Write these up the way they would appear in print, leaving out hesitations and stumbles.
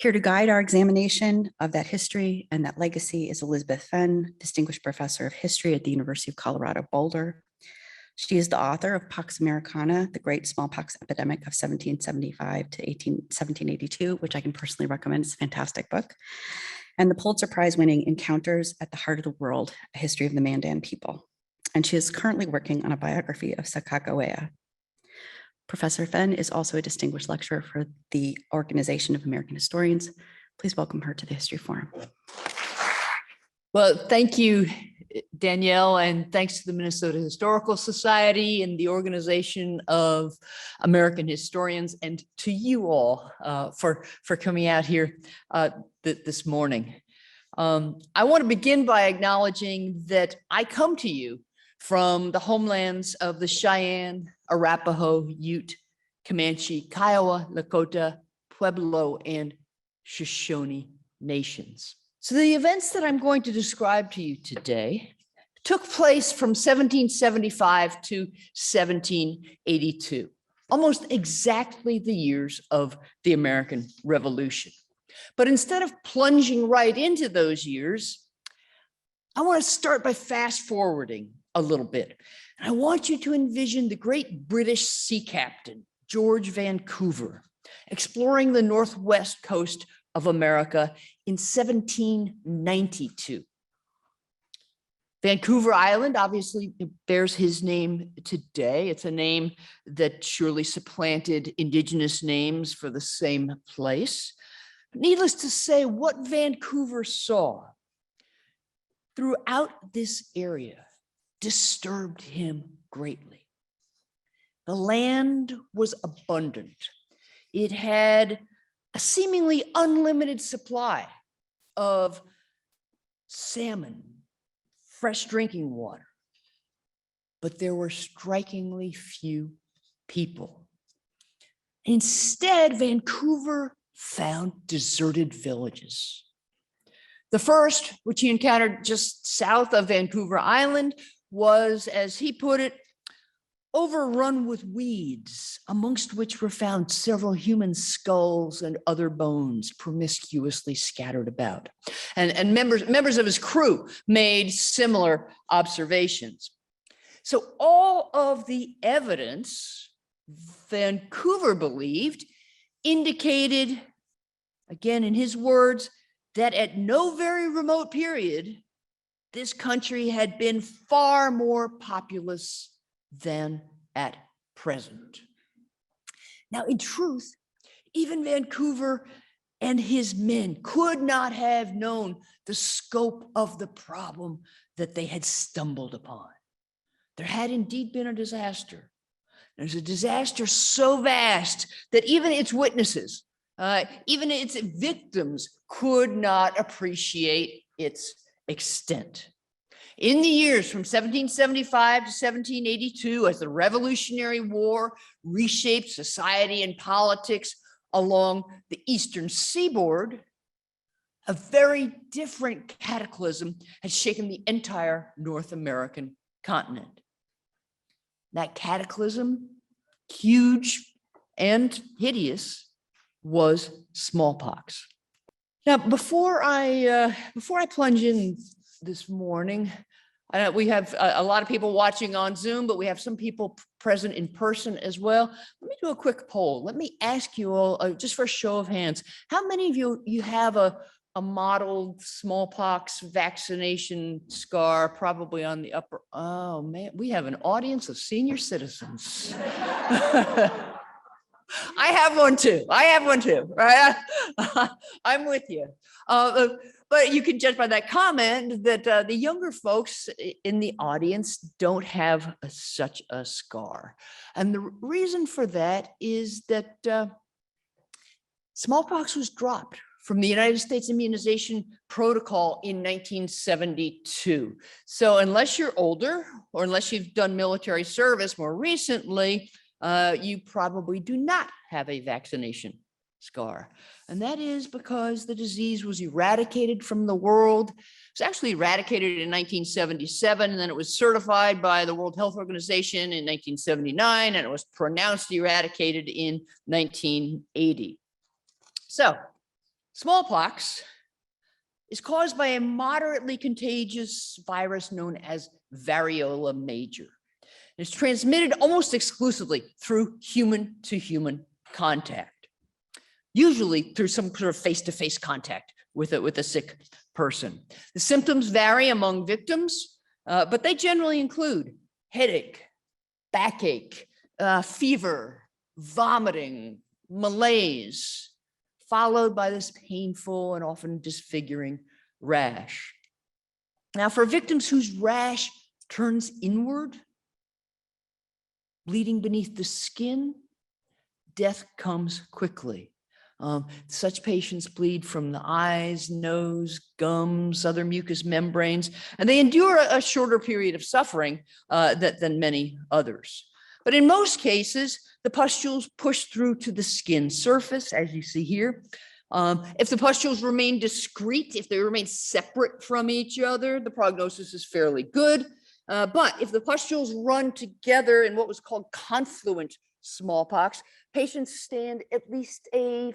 Here to guide our examination of that history and that legacy is Elizabeth Fenn, Distinguished Professor of History at the University of Colorado-Boulder. She is the author of Pax Americana, the Great Smallpox Epidemic of 1775 to 1782, which I can personally recommend. It's a fantastic book. And the Pulitzer Prize-winning Encounters at the Heart of the World, A History of the Mandan People. And she is currently working on a biography of Sacagawea. Professor Fenn is also a distinguished lecturer for the Organization of American Historians. Please welcome her to the History Forum. Well, thank you, Danielle, and thanks to the Minnesota Historical Society and the Organization of American Historians, and to you all for coming out here this morning. I want to begin by acknowledging that I come to you from the homelands of the Cheyenne, Arapaho, Ute, Comanche, Kiowa, Lakota, Pueblo, and Shoshone nations. So the events that I'm going to describe to you today took place from 1775 to 1782, almost exactly the years of the American Revolution. But instead of plunging right into those years, I want to start by fast forwarding a little bit. And I want you to envision the great British sea captain, George Vancouver, exploring the northwest coast of America in 1792. Vancouver Island obviously bears his name today. It's a name that surely supplanted Indigenous names for the same place. Needless to say, what Vancouver saw throughout this area disturbed him greatly. The land was abundant. It had a seemingly unlimited supply of salmon, fresh drinking water, but there were strikingly few people. Instead, Vancouver found deserted villages. The first, which he encountered just south of Vancouver Island, was, as he put it, overrun with weeds, amongst which were found several human skulls and other bones promiscuously scattered about. And members of his crew made similar observations. So all of the evidence Vancouver believed indicated, again in his words, that at no very remote period, this country had been far more populous than at present. Now, in truth, even Vancouver and his men could not have known the scope of the problem that they had stumbled upon. There had indeed been a disaster. There's a disaster so vast that even its witnesses, even its victims, could not appreciate its extent. In the years from 1775 to 1782, as the Revolutionary War reshaped society and politics along the eastern seaboard, a very different cataclysm had shaken the entire North American continent. That cataclysm, huge and hideous, was smallpox. Now, before I plunge in this morning, we have a lot of people watching on Zoom, but we have some people present in person as well. Let me do a quick poll. Let me ask you all, just for a show of hands, how many of you have a mottled smallpox vaccination scar, probably on the upper? Oh man, we have an audience of senior citizens. I have one too. Right? I'm with you. But you can judge by that comment that the younger folks in the audience don't have such a scar. And the reason for that is that smallpox was dropped from the United States immunization protocol in 1972. So unless you're older or unless you've done military service more recently, you probably do not have a vaccination scar. And that is because the disease was eradicated from the world. It was actually eradicated in 1977, and then it was certified by the World Health Organization in 1979, and it was pronounced eradicated in 1980. So Smallpox is caused by a moderately contagious virus known as variola major. It's transmitted almost exclusively through human-to-human contact, usually through some sort of face-to-face contact with a sick person. The symptoms vary among victims, but they generally include headache, backache, fever, vomiting, malaise, followed by this painful and often disfiguring rash. Now, for victims whose rash turns inward, bleeding beneath the skin, death comes quickly. Such patients bleed from the eyes, nose, gums, other mucous membranes, and they endure a shorter period of suffering than many others. But in most cases, the pustules push through to the skin surface, as you see here. If the pustules remain discrete, if they remain separate from each other, the prognosis is fairly good. But if the pustules run together in what was called confluent smallpox, patients stand at least a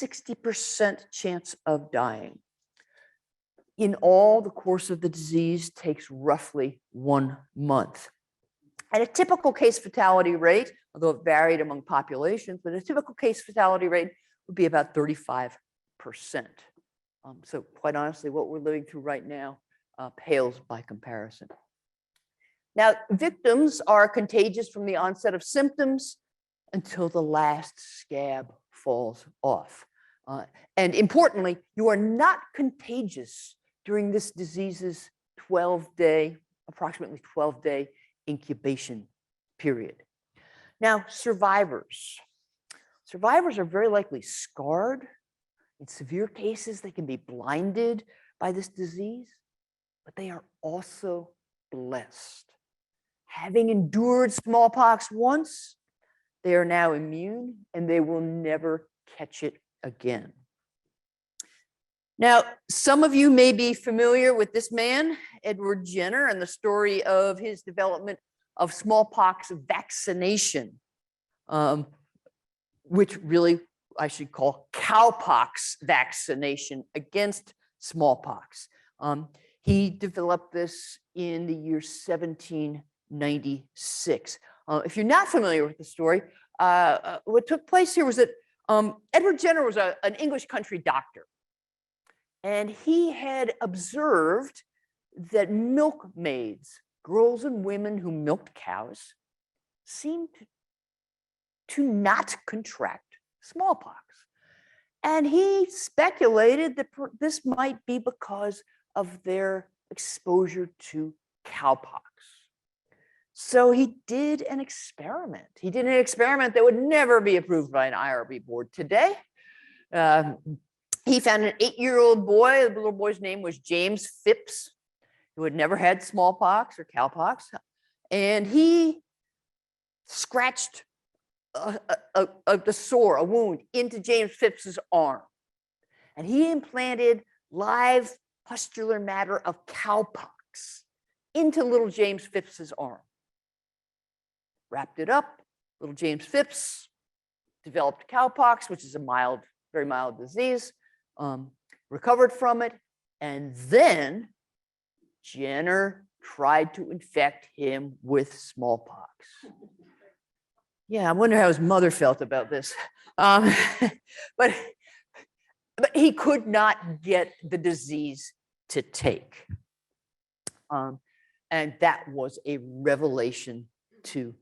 60% chance of dying. In all, the course of the disease takes roughly 1 month. And a typical case fatality rate, although it varied among populations, but a typical case fatality rate would be about 35%. So quite honestly, what we're living through right now pales by comparison. Now, victims are contagious from the onset of symptoms until the last scab falls off. And importantly, you are not contagious during this disease's approximately 12-day incubation period. Now, survivors are very likely scarred. In severe cases, they can be blinded by this disease, but they are also blessed. Having endured smallpox once, they are now immune and they will never catch it again. Now, some of you may be familiar with this man, Edward Jenner, and the story of his development of smallpox vaccination, which really I should call cowpox vaccination against smallpox. He developed this in the year 1796. If you're not familiar with the story, what took place here was that Edward Jenner was an English country doctor. And he had observed that milkmaids, girls and women who milked cows, seemed to not contract smallpox. And he speculated that this might be because of their exposure to cowpox. So he did an experiment. He did an experiment that would never be approved by an IRB board today. He found an 8-year-old boy. The little boy's name was James Phipps, who had never had smallpox or cowpox. And he scratched a wound into James Phipps's arm. And he implanted live pustular matter of cowpox into little James Phipps's arm. Wrapped it up. Little James Phipps developed cowpox, which is a very mild disease. Recovered from it, and then Jenner tried to infect him with smallpox. Yeah, I wonder how his mother felt about this. But he could not get the disease to take. And that was a revelation to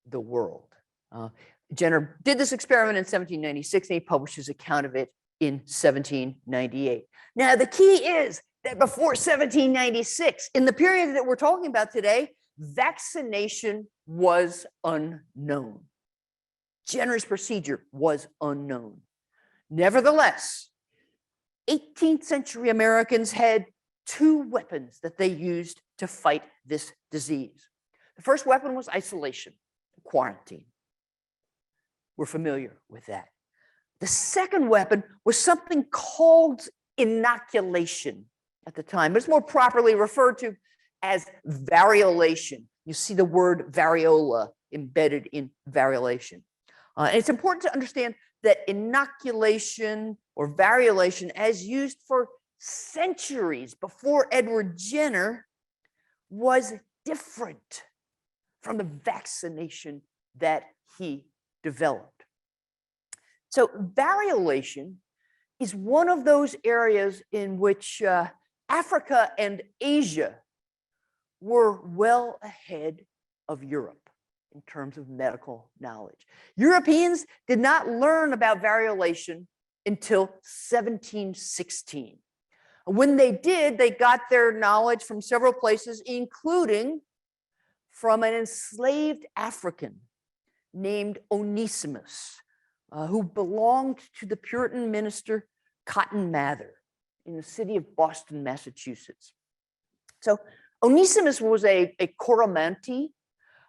the world. Jenner did this experiment in 1796, and he published his account of it in 1798. Now, the key is that before 1796, in the period that we're talking about today, vaccination was unknown. Jenner's procedure was unknown. Nevertheless, 18th century Americans had 2 weapons that they used to fight this disease. The first weapon was isolation, quarantine. We're familiar with that. The second weapon was something called inoculation at the time, but it's more properly referred to as variolation. You see the word variola embedded in variolation. And it's important to understand that inoculation or variolation, as used for centuries before Edward Jenner, was different from the vaccination that he developed. So variolation is one of those areas in which Africa and Asia were well ahead of Europe in terms of medical knowledge. Europeans did not learn about variolation until 1716. When they did, they got their knowledge from several places, including from an enslaved African named Onesimus, who belonged to the Puritan minister Cotton Mather in the city of Boston, Massachusetts. So Onesimus was a Coromantee.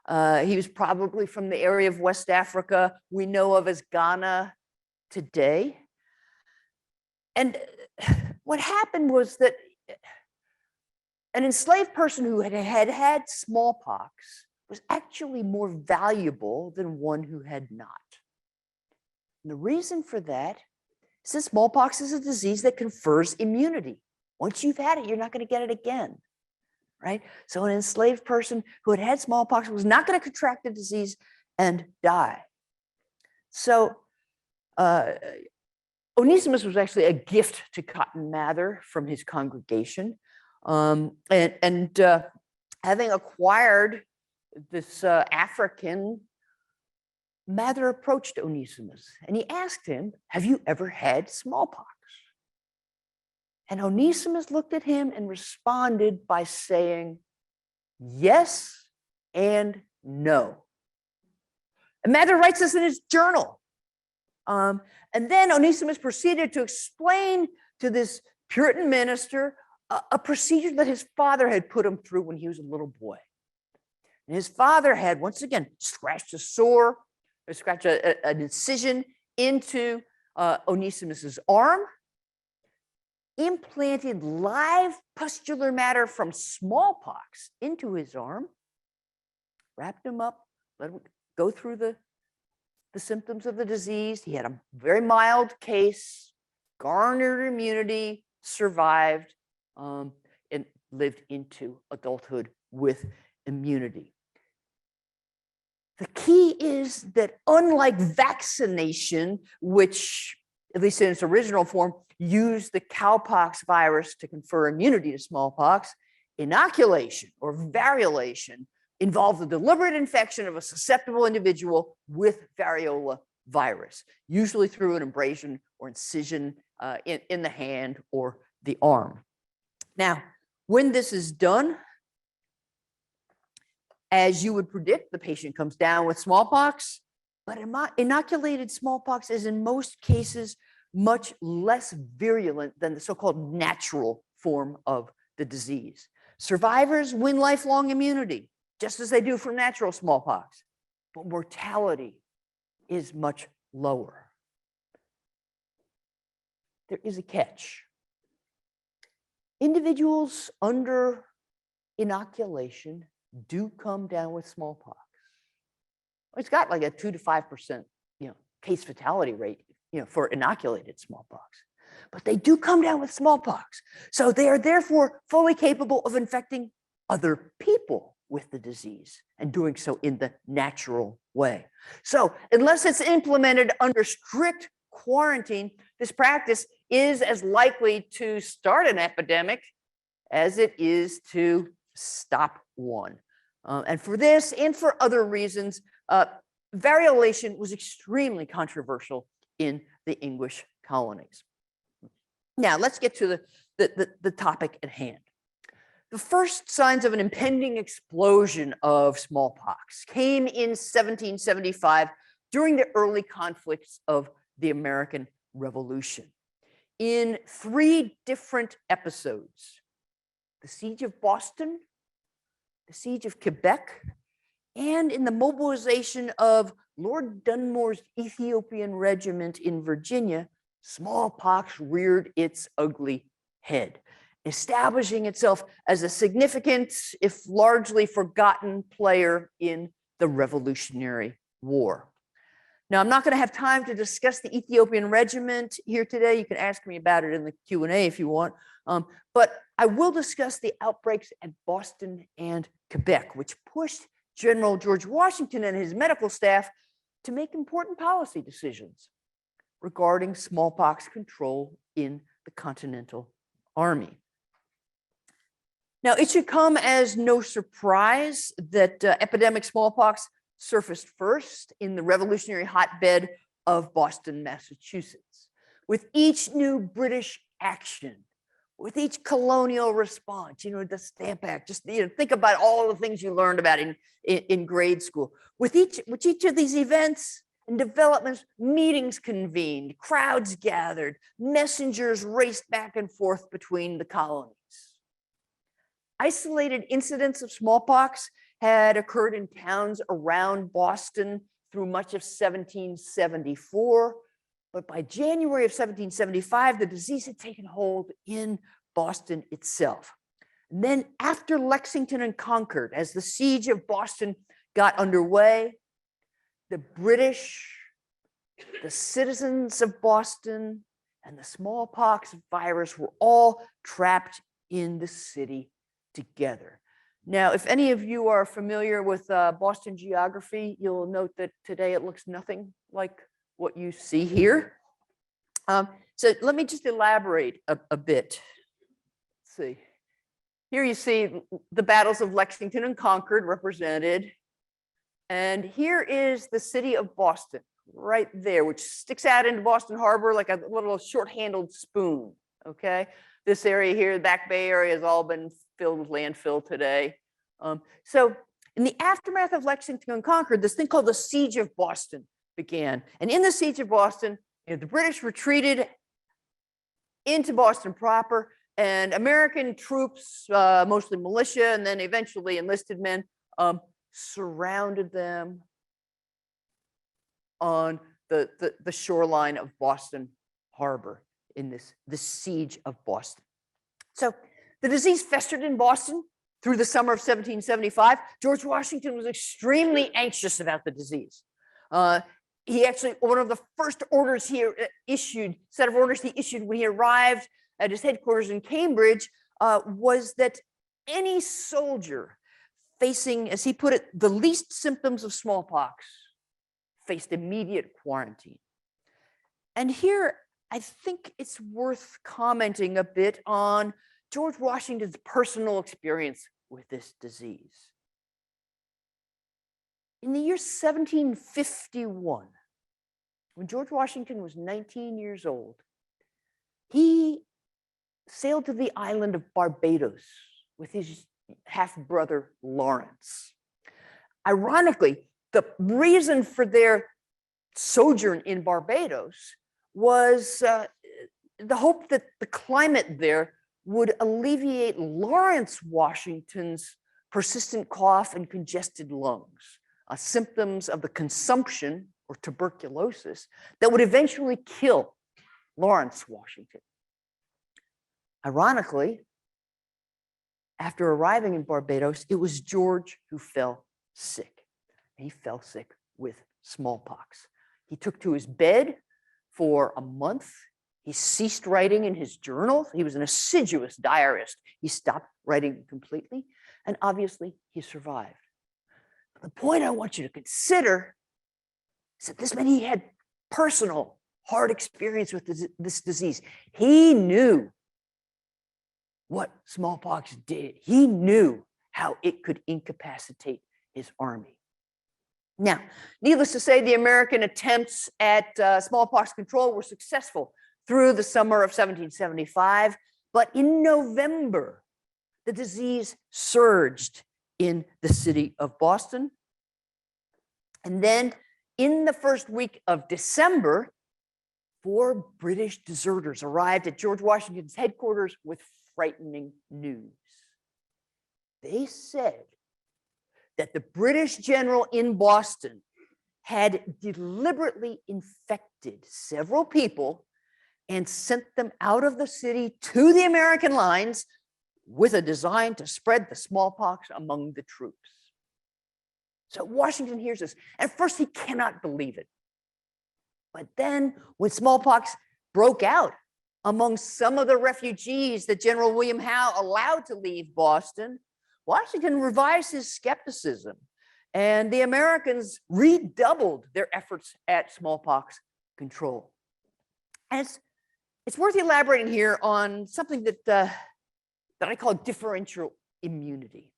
He was probably from the area of West Africa we know of as Ghana today. And what happened was that an enslaved person who had smallpox was actually more valuable than one who had not. And the reason for that is that smallpox is a disease that confers immunity. Once you've had it, you're not going to get it again, right? So an enslaved person who had smallpox was not going to contract the disease and die. So Onesimus was actually a gift to Cotton Mather from his congregation. Having acquired this African, Mather approached Onesimus and he asked him, "Have you ever had smallpox?" And Onesimus looked at him and responded by saying, "Yes and no." And Mather writes this in his journal. And then Onesimus proceeded to explain to this Puritan minister a procedure that his father had put him through when he was a little boy. And his father had, once again, scratched an incision into Onesimus's arm, implanted live pustular matter from smallpox into his arm, wrapped him up, let him go through the symptoms of the disease. He had a very mild case, garnered immunity, survived, and lived into adulthood with immunity. The key is that unlike vaccination, which, at least in its original form, used the cowpox virus to confer immunity to smallpox, inoculation or variolation involved the deliberate infection of a susceptible individual with variola virus, usually through an abrasion or incision in the hand or the arm. Now, when this is done, as you would predict, the patient comes down with smallpox, but inoculated smallpox is in most cases much less virulent than the so-called natural form of the disease. Survivors win lifelong immunity, just as they do from natural smallpox, but mortality is much lower. There is a catch. Individuals under inoculation do come down with smallpox. It's got like a 2 to 5%, case fatality rate, for inoculated smallpox. But they do come down with smallpox. So they are therefore fully capable of infecting other people with the disease and doing so in the natural way. So unless it's implemented under strict quarantine, this practice is as likely to start an epidemic as it is to stop one. And for this and for other reasons, variolation was extremely controversial in the English colonies. Now let's get to the topic at hand. The first signs of an impending explosion of smallpox came in 1775 during the early conflicts of the American Revolution. In 3 different episodes: the Siege of Boston, the Siege of Quebec, and in the mobilization of Lord Dunmore's Ethiopian regiment in Virginia, smallpox reared its ugly head, establishing itself as a significant, if largely forgotten, player in the Revolutionary War. Now, I'm not going to have time to discuss the Ethiopian regiment here today. You can ask me about it in the Q&A if you want. But I will discuss the outbreaks at Boston and Quebec, which pushed General George Washington and his medical staff to make important policy decisions regarding smallpox control in the Continental Army. Now, it should come as no surprise that epidemic smallpox surfaced first in the revolutionary hotbed of Boston, Massachusetts. With each new British action, with each colonial response, the Stamp Act, just think about all the things you learned about in grade school. With each of these events and developments, meetings convened, crowds gathered, messengers raced back and forth between the colonies. Isolated incidents of smallpox had occurred in towns around Boston through much of 1774. But by January of 1775, the disease had taken hold in Boston itself. And then after Lexington and Concord, as the siege of Boston got underway, the British, the citizens of Boston, and the smallpox virus were all trapped in the city together. Now, if any of you are familiar with Boston geography, you'll note that today it looks nothing like what you see here. So let me just elaborate a bit. Let's see. Here you see the battles of Lexington and Concord represented. And here is the city of Boston right there, which sticks out into Boston Harbor like a little short-handled spoon, okay? This area here, the Back Bay area, has all been filled with landfill today. So in the aftermath of Lexington and Concord, this thing called the Siege of Boston began. And in the Siege of Boston, the British retreated into Boston proper, and American troops, mostly militia, and then eventually enlisted men, surrounded them on the shoreline of Boston Harbor in this siege of Boston. So the disease festered in Boston through the summer of 1775. George Washington was extremely anxious about the disease. He actually, one of the first orders he issued, set of orders he issued when he arrived at his headquarters in Cambridge, was that any soldier facing, as he put it, the least symptoms of smallpox faced immediate quarantine. And here, I think it's worth commenting a bit on George Washington's personal experience with this disease. In the year 1751, when George Washington was 19 years old, he sailed to the island of Barbados with his half-brother Lawrence. Ironically, the reason for their sojourn in Barbados was the hope that the climate there would alleviate Lawrence Washington's persistent cough and congested lungs, symptoms of the consumption or tuberculosis that would eventually kill Lawrence Washington. Ironically, after arriving in Barbados, it was George who fell sick. He fell sick with smallpox. He took to his bed for a month. He ceased writing in his journal. He was an assiduous diarist. He stopped writing completely, and obviously he survived. But the point I want you to consider is that this meant he had personal, hard experience with this disease. He knew what smallpox did. He knew how it could incapacitate his army. Now, needless to say, the American attempts at smallpox control were successful through the summer of 1775, but in November, the disease surged in the city of Boston. And then in the first week of December, 4 British deserters arrived at George Washington's headquarters with frightening news. They said that the British general in Boston had deliberately infected several people and sent them out of the city to the American lines with a design to spread the smallpox among the troops. So Washington hears this. At first, he cannot believe it. But then when smallpox broke out among some of the refugees that General William Howe allowed to leave Boston, Washington revised his skepticism, and the Americans redoubled their efforts at smallpox control. And it's worth elaborating here on something that I call differential immunity.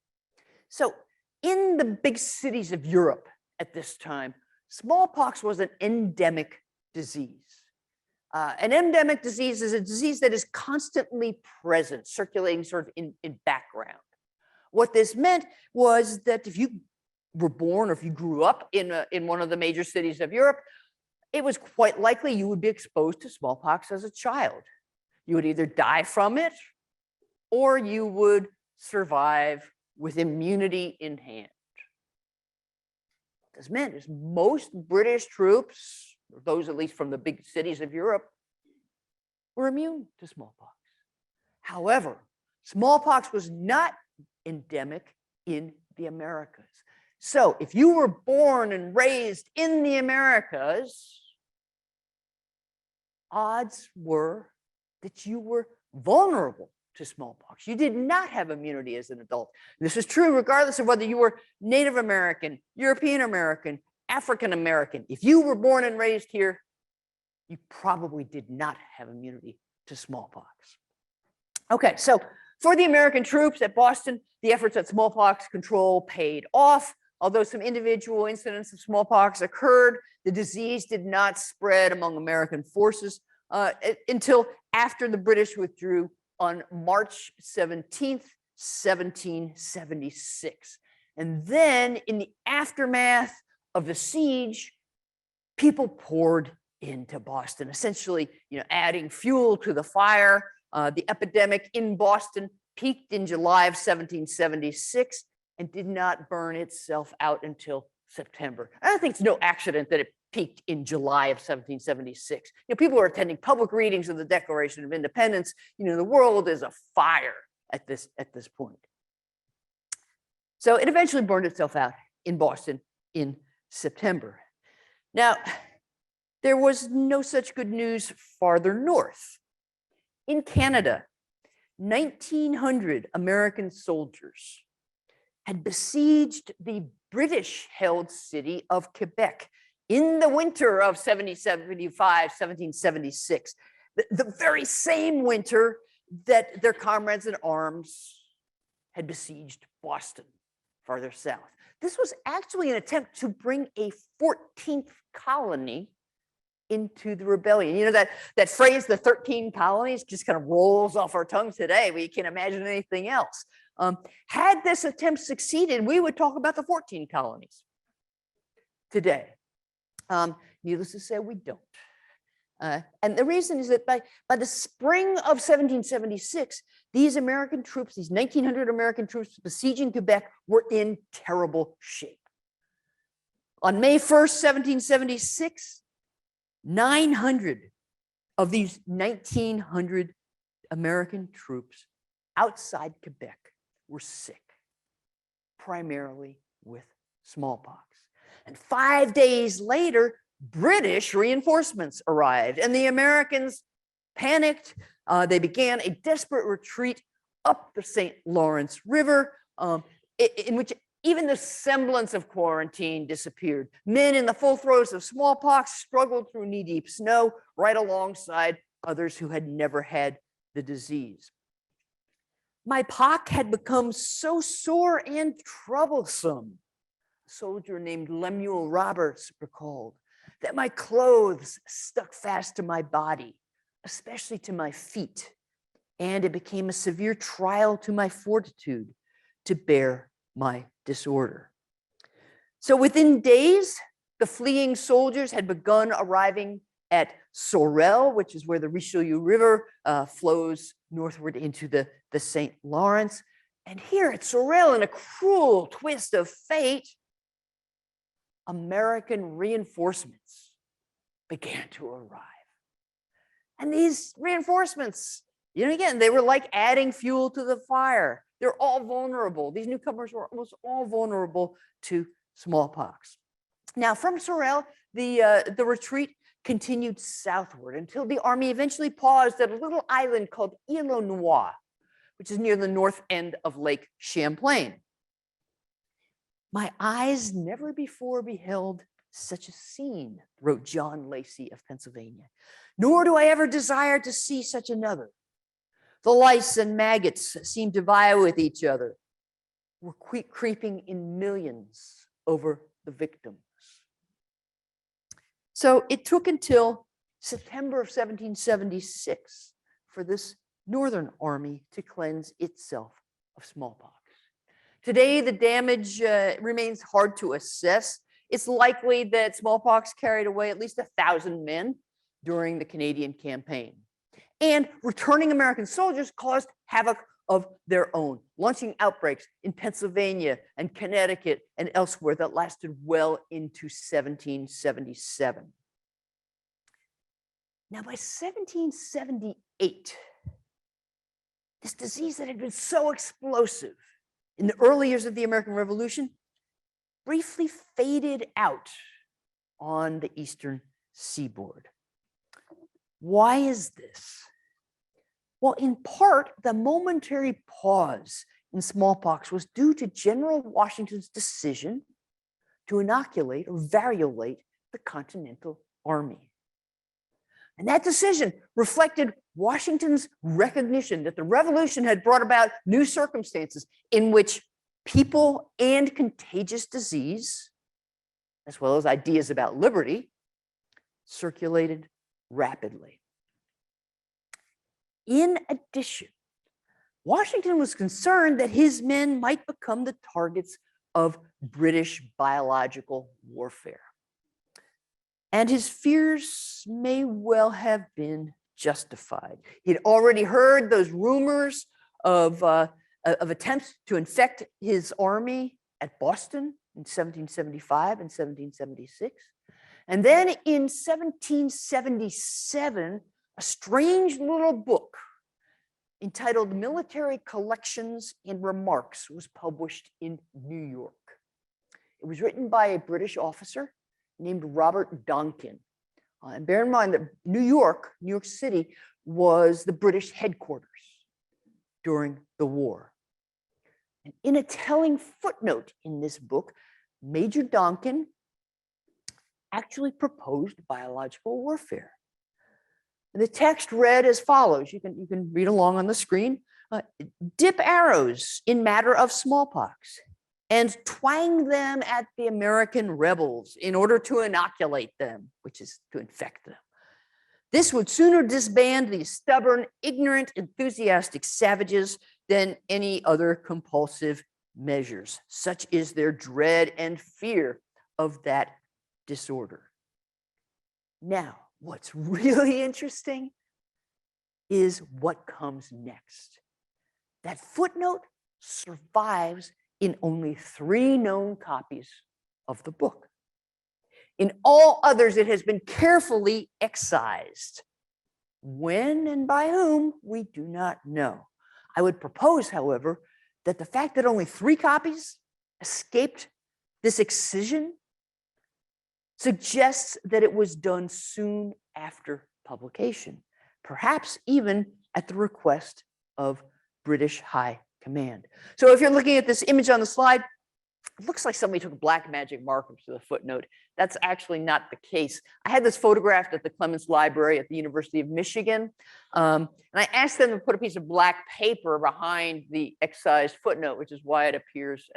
So in the big cities of Europe at this time, smallpox was an endemic disease. An endemic disease is a disease that is constantly present, circulating sort of in background. What this meant was that if you were born or if you grew up in one of the major cities of Europe, it was quite likely you would be exposed to smallpox as a child. You would either die from it or you would survive with immunity in hand. What this meant is most British troops, or those at least from the big cities of Europe, were immune to smallpox. However, smallpox was not endemic in the Americas. So if you were born and raised in the Americas, odds were that you were vulnerable to smallpox. You did not have immunity as an adult. This is true regardless of whether you were Native American, European American, African American. If you were born and raised here, you probably did not have immunity to smallpox. Okay, so for the American troops at Boston, the efforts at smallpox control paid off. Although some individual incidents of smallpox occurred, the disease did not spread among American forces until after the British withdrew on March 17th, 1776. And then in the aftermath of the siege, people poured into Boston, essentially, adding fuel to the fire. The epidemic in Boston peaked in July of 1776 and did not burn itself out until September. I think it's no accident that it peaked in July of 1776. People are attending public readings of the Declaration of Independence. The world is afire at this point. So it eventually burned itself out in Boston in September. Now, there was no such good news farther north. In Canada, 1,900 American soldiers had besieged the British-held city of Quebec in the winter of 1775, 1776, the very same winter that their comrades in arms had besieged Boston, farther south. This was actually an attempt to bring a 14th colony into the rebellion. That phrase, the 13 colonies, just kind of rolls off our tongue today. We can't imagine anything else. Had this attempt succeeded, we would talk about the 14 colonies today. Needless to say, we don't. And the reason is that by the spring of 1776, these American troops, these 1,900 American troops besieging Quebec, were in terrible shape. On May 1st, 1776, 900 of these 1,900 American troops outside Quebec were sick, primarily with smallpox. And 5 days later, British reinforcements arrived, and the Americans panicked. They began a desperate retreat up the St. Lawrence River, in which even the semblance of quarantine disappeared. Men in the full throes of smallpox struggled through knee-deep snow right alongside others who had never had the disease. My pock had become so sore and troublesome, a soldier named Lemuel Roberts recalled, that my clothes stuck fast to my body, especially to my feet, and it became a severe trial to my fortitude to bear my disorder. So within days, the fleeing soldiers had begun arriving at Sorel, which is where the Richelieu River flows northward into the St. Lawrence. And here at Sorel, in a cruel twist of fate, American reinforcements began to arrive. And these reinforcements, again, they were like adding fuel to the fire. They're all vulnerable. These newcomers were almost all vulnerable to smallpox. Now, from Sorel, the retreat continued southward until the army eventually paused at a little island called Île Noire, which is near the north end of Lake Champlain. My eyes never before beheld such a scene, wrote John Lacey of Pennsylvania, nor do I ever desire to see such another. The lice and maggots seemed to vie with each other, were creeping in millions over the victims. So it took until September of 1776 for this Northern Army to cleanse itself of smallpox. Today, the damage remains hard to assess. It's likely that smallpox carried away at least 1,000 men during the Canadian campaign. And returning American soldiers caused havoc of their own, launching outbreaks in Pennsylvania and Connecticut and elsewhere that lasted well into 1777. Now, by 1778, this disease that had been so explosive in the early years of the American Revolution briefly faded out on the eastern seaboard. Why is this? Well, in part, the momentary pause in smallpox was due to General Washington's decision to inoculate or variolate the Continental Army. And that decision reflected Washington's recognition that the revolution had brought about new circumstances in which people and contagious disease, as well as ideas about liberty, circulated rapidly. In addition, Washington was concerned that his men might become the targets of British biological warfare. And his fears may well have been justified. He'd already heard those rumors of attempts to infect his army at Boston in 1775 and 1776. And then in 1777, a strange little book entitled Military Collections and Remarks was published in New York. It was written by a British officer named Robert Donkin. And bear in mind that New York City, was the British headquarters during the war. And in a telling footnote in this book, Major Donkin actually proposed biological warfare. And the text read as follows. You can read along on the screen. Dip arrows in matter of smallpox and twang them at the American rebels in order to inoculate them, which is to infect them. This would sooner disband these stubborn, ignorant, enthusiastic savages than any other compulsive measures. Such is their dread and fear of that disorder. Now, what's really interesting is what comes next. That footnote survives in only 3 known copies of the book. In all others, it has been carefully excised. When and by whom, we do not know. I would propose, however, that the fact that only 3 copies escaped this excision suggests that it was done soon after publication, perhaps even at the request of British High Command. So if you're looking at this image on the slide, it looks like somebody took black magic marker to the footnote. That's actually not the case. I had this photographed at the Clements Library at the University of Michigan. And I asked them to put a piece of black paper behind the excised footnote, which is why it appears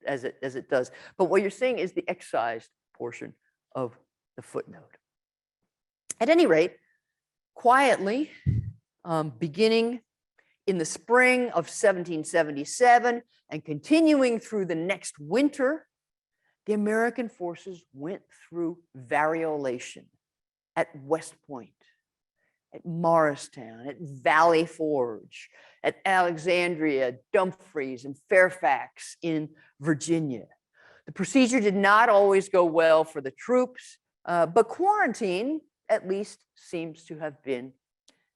as it does. But what you're seeing is the excised portion of the footnote. At any rate, quietly, beginning in the spring of 1777 and continuing through the next winter, the American forces went through variolation at West Point, at Morristown, at Valley Forge, at Alexandria, Dumfries, and Fairfax in Virginia. The procedure did not always go well for the troops, but quarantine at least seems to have been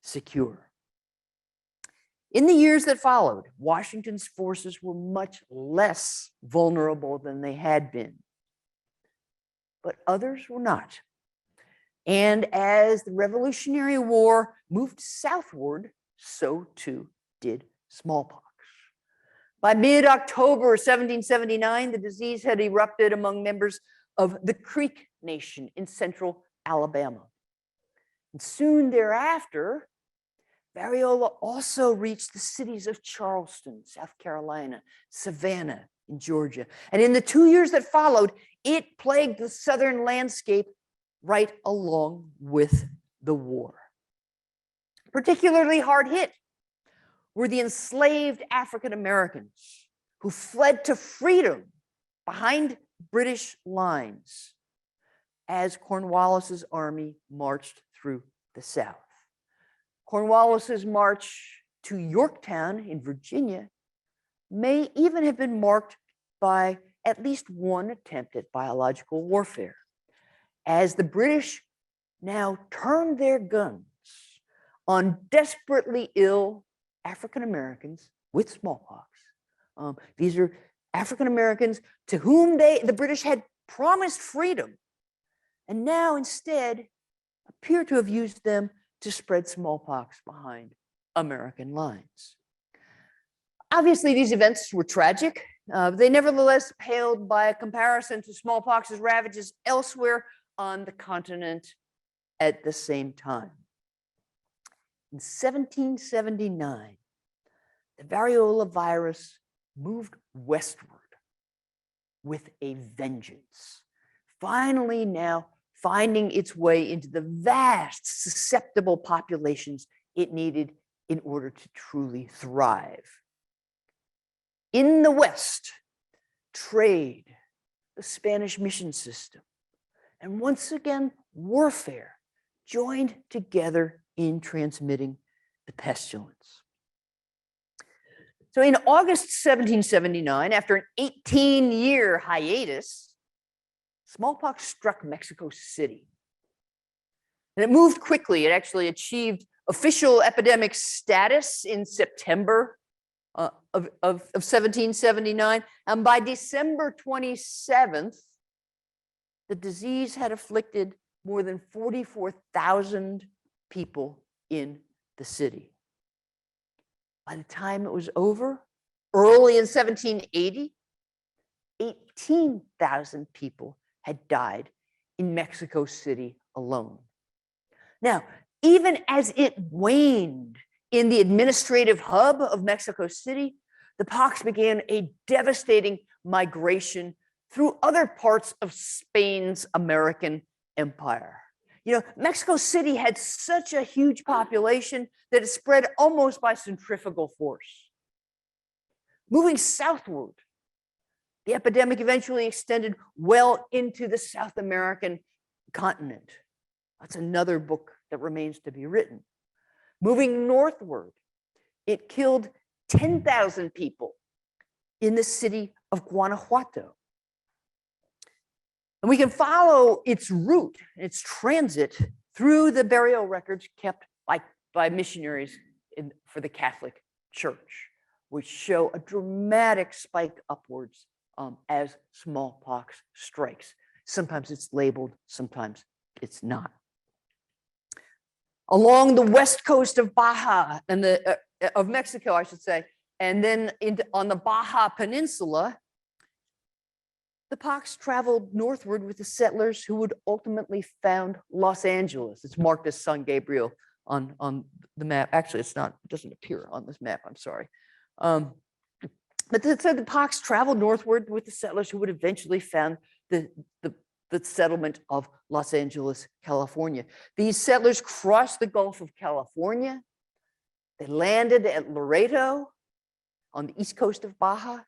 secure. In the years that followed, Washington's forces were much less vulnerable than they had been, but others were not. And as the Revolutionary War moved southward, so too did smallpox. By mid-October 1779, the disease had erupted among members of the Creek Nation in central Alabama. And soon thereafter, variola also reached the cities of Charleston, South Carolina, Savannah in Georgia. And in the 2 years that followed, it plagued the southern landscape right along with the war. Particularly hard hit were the enslaved African Americans who fled to freedom behind British lines as Cornwallis's army marched through the South. Cornwallis's march to Yorktown in Virginia may even have been marked by at least one attempt at biological warfare, as the British now turned their guns on desperately ill African Americans with smallpox. These are African Americans to whom the British had promised freedom, and now instead appear to have used them to spread smallpox behind American lines. Obviously, these events were tragic. They nevertheless paled by a comparison to smallpox's ravages elsewhere on the continent at the same time. In 1779, the variola virus moved westward with a vengeance, finally now finding its way into the vast susceptible populations it needed in order to truly thrive. In the West, trade, the Spanish mission system, and once again, warfare joined together in transmitting the pestilence. So in August 1779, after an 18-year hiatus, smallpox struck Mexico City. And it moved quickly. It actually achieved official epidemic status in September of 1779. And by December 27th, the disease had afflicted more than 44,000 people in the city. By the time it was over, early in 1780, 18,000 people had died in Mexico City alone. Now, even as it waned in the administrative hub of Mexico City, the pox began a devastating migration through other parts of Spain's American empire. You know, Mexico City had such a huge population that it spread almost by centrifugal force. Moving southward, the epidemic eventually extended well into the South American continent. That's another book that remains to be written. Moving northward, it killed 10,000 people in the city of Guanajuato. And we can follow its route, its transit through the burial records kept by missionaries for the Catholic Church, which show a dramatic spike upwards as smallpox strikes. Sometimes it's labeled, sometimes it's not. Along the west coast of Baja and of Mexico, I should say, and then on the Baja Peninsula, the pox traveled northward with the settlers who would ultimately found Los Angeles. It's marked as San Gabriel on the map. Actually, it's not, it doesn't appear on this map, I'm sorry. But the pox traveled northward with the settlers who would eventually found the settlement of Los Angeles, California. These settlers crossed the Gulf of California. They landed at Laredo on the east coast of Baja.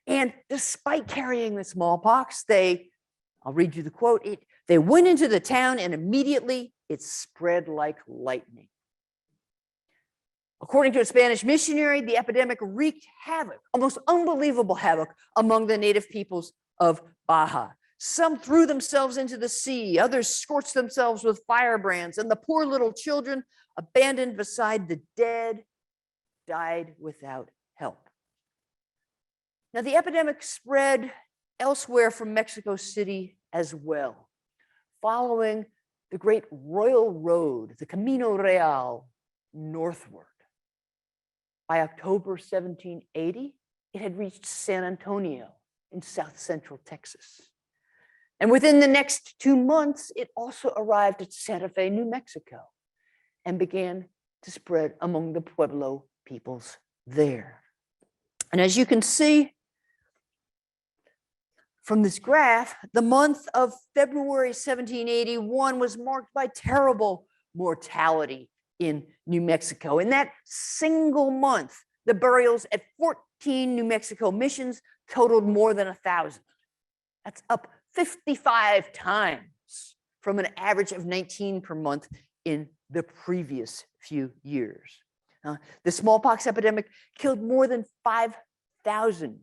And despite carrying the smallpox, I'll read you the quote, they went into the town and immediately it spread like lightning. According to a Spanish missionary, the epidemic wreaked havoc, almost unbelievable havoc, among the native peoples of Baja. Some threw themselves into the sea, others scorched themselves with firebrands, and the poor little children, abandoned beside the dead, died without help. Now, the epidemic spread elsewhere from Mexico City as well, following the great Royal Road, the Camino Real, northward. By October 1780, it had reached San Antonio in south central Texas. And within the next 2 months, it also arrived at Santa Fe, New Mexico, and began to spread among the Pueblo peoples there. And as you can see from this graph, the month of February 1781 was marked by terrible mortality in New Mexico. In that single month, the burials at 14 New Mexico missions totaled more than 1,000. That's up 55 times from an average of 19 per month in the previous few years. The smallpox epidemic killed more than 5,000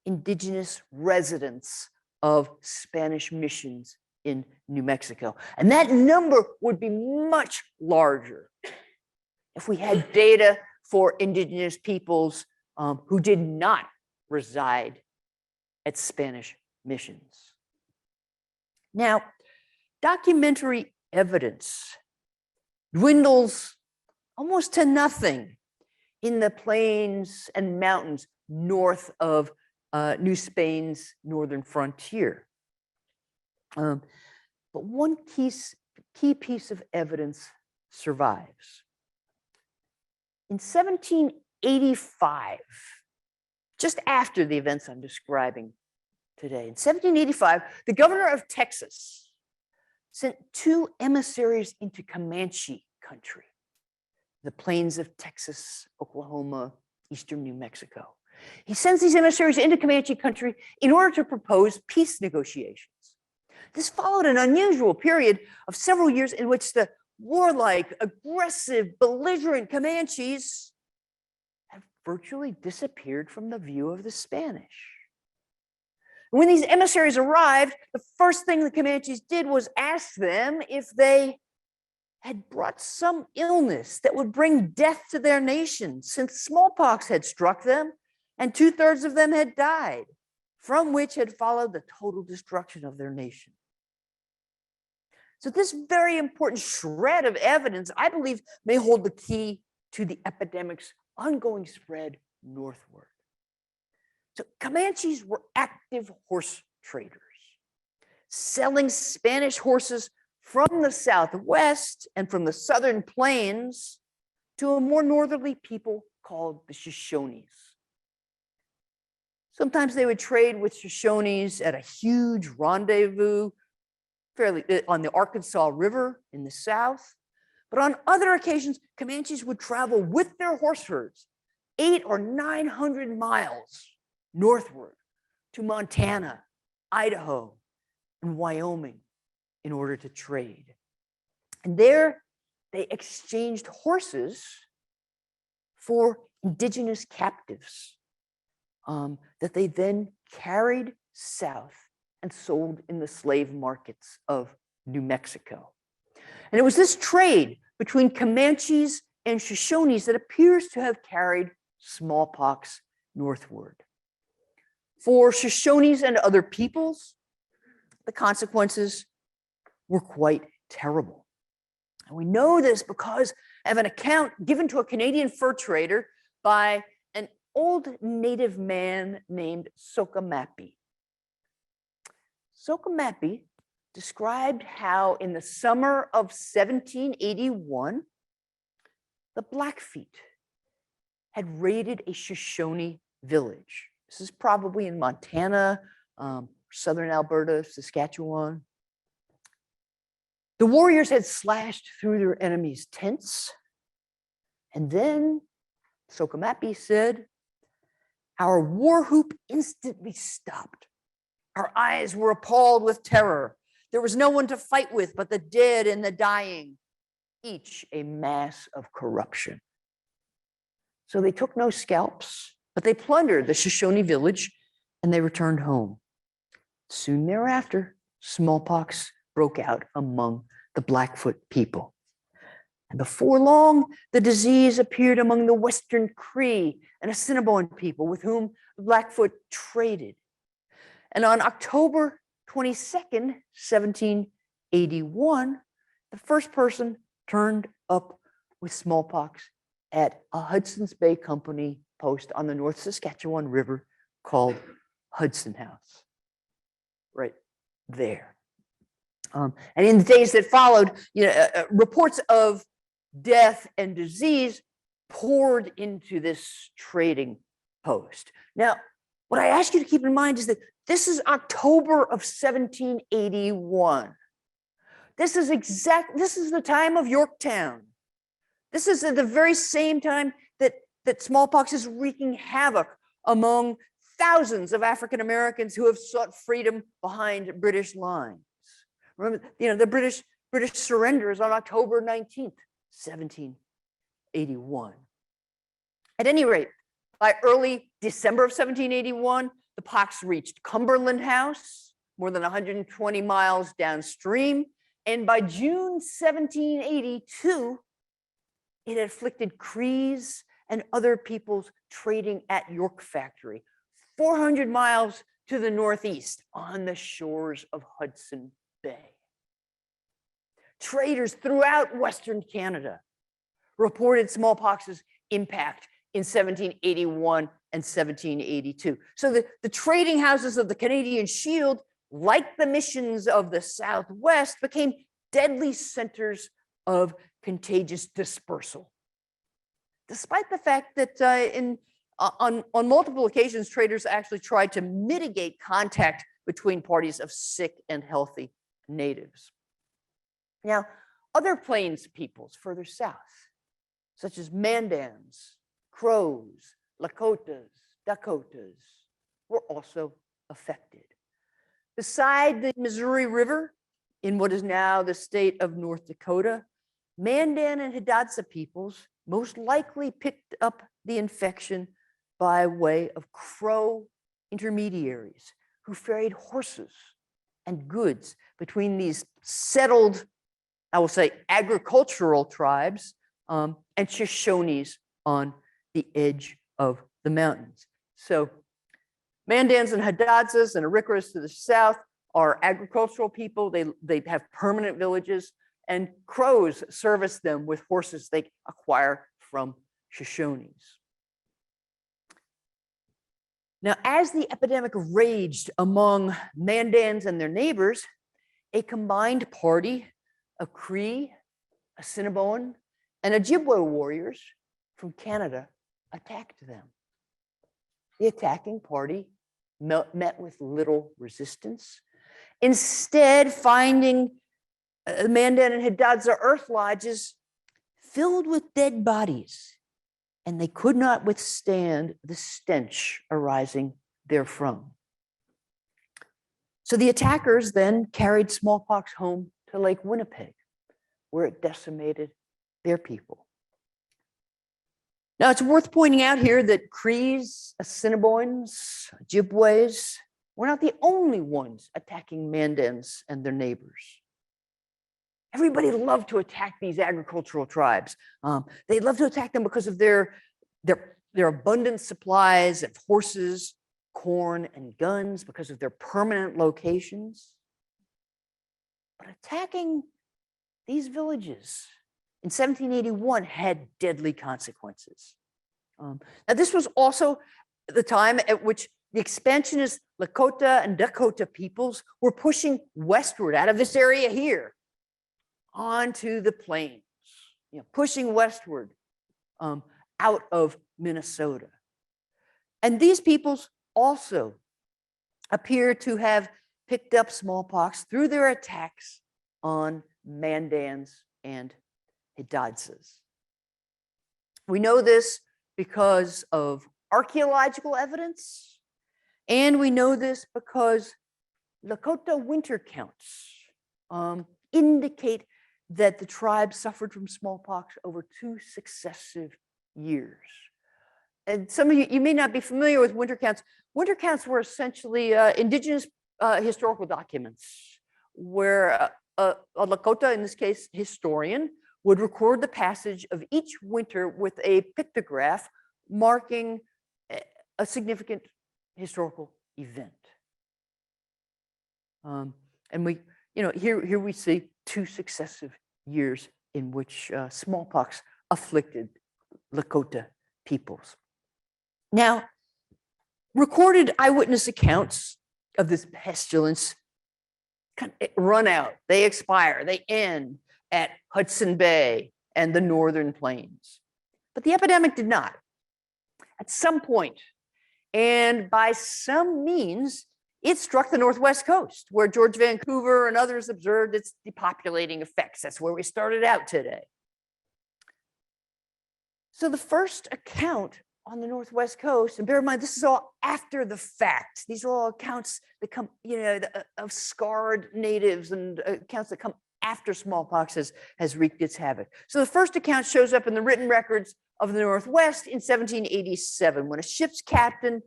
indigenous residents of Spanish missions in New Mexico. And that number would be much larger if we had data for indigenous peoples who did not reside at Spanish missions. Now, documentary evidence dwindles almost to nothing in the plains and mountains north of New Spain's northern frontier. But one key piece of evidence survives. In 1785, just after the events I'm describing today, in 1785, the governor of Texas sent 2 emissaries into Comanche country, the plains of Texas, Oklahoma, eastern New Mexico. He sends these emissaries into Comanche country in order to propose peace negotiations. This followed an unusual period of several years in which the warlike, aggressive, belligerent Comanches have virtually disappeared from the view of the Spanish. When these emissaries arrived, the first thing the Comanches did was ask them if they had brought some illness that would bring death to their nation, since smallpox had struck them and 2/3 of them had died, from which had followed the total destruction of their nation. So this very important shred of evidence, I believe, may hold the key to the epidemic's ongoing spread northward. So Comanches were active horse traders, selling Spanish horses from the Southwest and from the Southern plains to a more northerly people called the Shoshones. Sometimes they would trade with Shoshones at a huge rendezvous on the Arkansas River in the south. But on other occasions, Comanches would travel with their horse herds 800 or 900 miles northward to Montana, Idaho, and Wyoming in order to trade. And there they exchanged horses for indigenous captives that they then carried south and sold in the slave markets of New Mexico. And it was this trade between Comanches and Shoshones that appears to have carried smallpox northward. For Shoshones and other peoples, the consequences were quite terrible. And we know this because of an account given to a Canadian fur trader by an old native man named Socamapi. Socamapi described how in the summer of 1781, the Blackfeet had raided a Shoshone village. This is probably in Montana, southern Alberta, Saskatchewan. The warriors had slashed through their enemies' tents. And then Socamapi said, "Our war whoop instantly stopped. Our eyes were appalled with terror. There was no one to fight with but the dead and the dying, each a mass of corruption." So they took no scalps, but they plundered the Shoshone village and they returned home. Soon thereafter, smallpox broke out among the Blackfoot people. And before long, the disease appeared among the Western Cree and Assiniboine people with whom Blackfoot traded. And on October 22nd, 17 1781, the first person turned up with smallpox at a Hudson's Bay Company post on the North Saskatchewan River called Hudson House, right there. And in the days that followed, reports of death and disease poured into this trading post. Now, what I ask you to keep in mind is that this is October of 1781. This is the time of Yorktown. This is at the very same time that smallpox is wreaking havoc among thousands of African Americans who have sought freedom behind British lines. Remember, the British surrender is on October 19th, 1781. At any rate, by early December of 1781, the pox reached Cumberland House, more than 120 miles downstream. And by June 1782, it had afflicted Crees and other peoples trading at York Factory, 400 miles to the northeast on the shores of Hudson Bay. Traders throughout Western Canada reported smallpox's impact in 1781 and 1782. So the trading houses of the Canadian Shield, like the missions of the Southwest, became deadly centers of contagious dispersal. Despite the fact that on multiple occasions, traders actually tried to mitigate contact between parties of sick and healthy natives. Now, other plains peoples further south, such as Mandans, Crows, Lakotas, Dakotas, were also affected. Beside the Missouri River, in what is now the state of North Dakota, Mandan and Hidatsa peoples most likely picked up the infection by way of Crow intermediaries who ferried horses and goods between these settled, I will say, agricultural tribes and Shoshones on the edge of the mountains. So Mandans and Hidatsas and Arikaras to the south are agricultural people. They have permanent villages, and Crows service them with horses they acquire from Shoshones. Now, as the epidemic raged among Mandans and their neighbors, a combined party of Cree, Assiniboine, and Ojibwe warriors from Canada attacked them. The attacking party met with little resistance, instead finding Mandan and Hidatsa earth lodges filled with dead bodies, and they could not withstand the stench arising therefrom. So the attackers then carried smallpox home to Lake Winnipeg, where it decimated their people. Now, it's worth pointing out here that Crees, Assiniboines, Ojibways were not the only ones attacking Mandans and their neighbors. Everybody loved to attack these agricultural tribes. They loved to attack them because of their abundant supplies of horses, corn, and guns, because of their permanent locations. But attacking these villages in 1781 had deadly consequences. Now, this was also the time at which the expansionist Lakota and Dakota peoples were pushing westward out of this area here onto the plains, pushing westward out of Minnesota. And these peoples also appear to have picked up smallpox through their attacks on Mandans and Hidatsas. We know this because of archaeological evidence, and we know this because Lakota winter counts indicate that the tribe suffered from smallpox over 2 successive years. And some of you may not be familiar with winter counts. Winter counts were essentially Indigenous historical documents where a Lakota, in this case, historian, would record the passage of each winter with a pictograph marking a significant historical event. And here we see 2 successive years in which smallpox afflicted Lakota peoples. Now, recorded eyewitness accounts of this pestilence run out, they expire, they end at Hudson Bay and the northern plains. But the epidemic did not. At some point, and by some means, it struck the Northwest coast, where George Vancouver and others observed its depopulating effects. That's where we started out today. So the first account on the Northwest coast, and bear in mind, this is all after the fact. These are all accounts that come, of scarred natives and accounts that come after smallpox has wreaked its havoc. So the first account shows up in the written records of the Northwest in 1787, when a ship's captain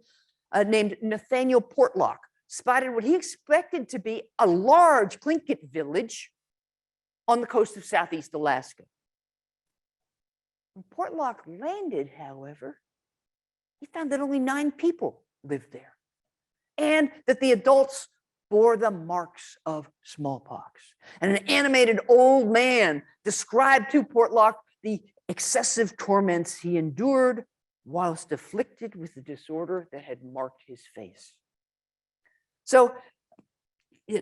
named Nathaniel Portlock spotted what he expected to be a large Tlingit village on the coast of Southeast Alaska. When Portlock landed, however, he found that only 9 people lived there, and that the adults bore the marks of smallpox. And an animated old man described to Portlock the excessive torments he endured whilst afflicted with the disorder that had marked his face. So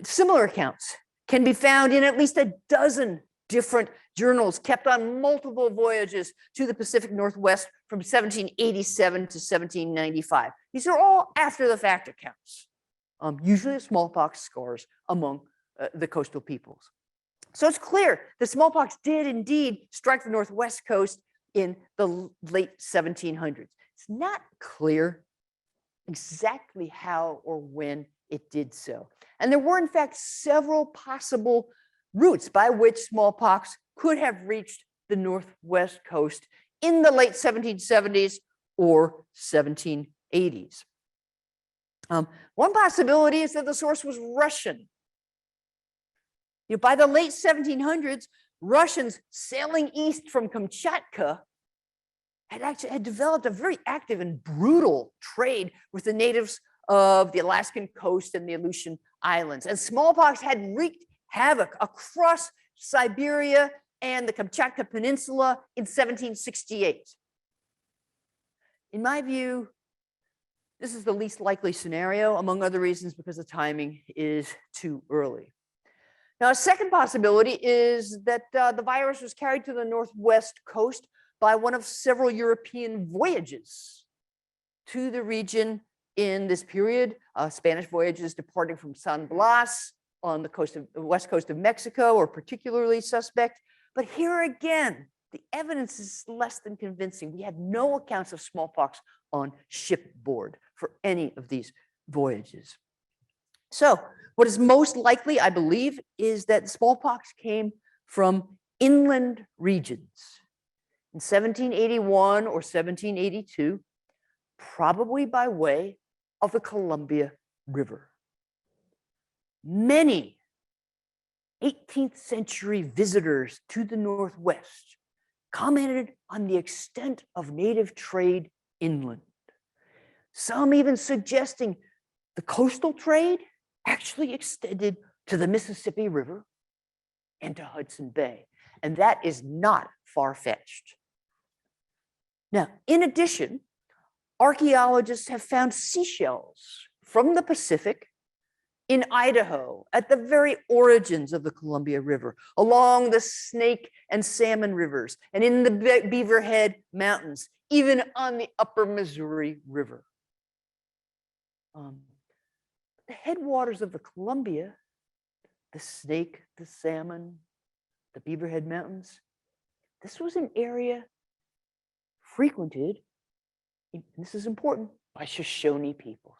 similar accounts can be found in at least a dozen different journals kept on multiple voyages to the Pacific Northwest from 1787 to 1795. These are all after the fact accounts, usually of smallpox scars among the coastal peoples. So it's clear that smallpox did indeed strike the Northwest coast in the late 1700s. It's not clear exactly how or when it did so. And there were, in fact, several possible routes by which smallpox could have reached the Northwest coast in the late 1770s or 1780s. One possibility is that the source was Russian. By the late 1700s, Russians sailing east from Kamchatka had developed a very active and brutal trade with the natives of the Alaskan coast and the Aleutian Islands. And smallpox had wreaked havoc across Siberia and the Kamchatka Peninsula in 1768. In my view, this is the least likely scenario, among other reasons, because the timing is too early. Now, a second possibility is that the virus was carried to the Northwest coast by one of several European voyages to the region in this period, Spanish voyages departing from San Blas on the west coast of Mexico are particularly suspect. But here again, the evidence is less than convincing. We had no accounts of smallpox on shipboard for any of these voyages. So what is most likely, I believe, is that smallpox came from inland regions in 1781 or 1782, probably by way of the Columbia River. Many 18th century visitors to the Northwest commented on the extent of native trade inland. Some even suggesting the coastal trade actually extended to the Mississippi River and to Hudson Bay. And that is not far-fetched. Now, in addition, archaeologists have found seashells from the Pacific in Idaho at the very origins of the Columbia River, along the Snake and Salmon rivers, and in the Beaverhead Mountains, even on the upper Missouri River. The headwaters of the Columbia, the Snake, the Salmon, the Beaverhead Mountains, this was an area frequented, and this is important, by Shoshone peoples.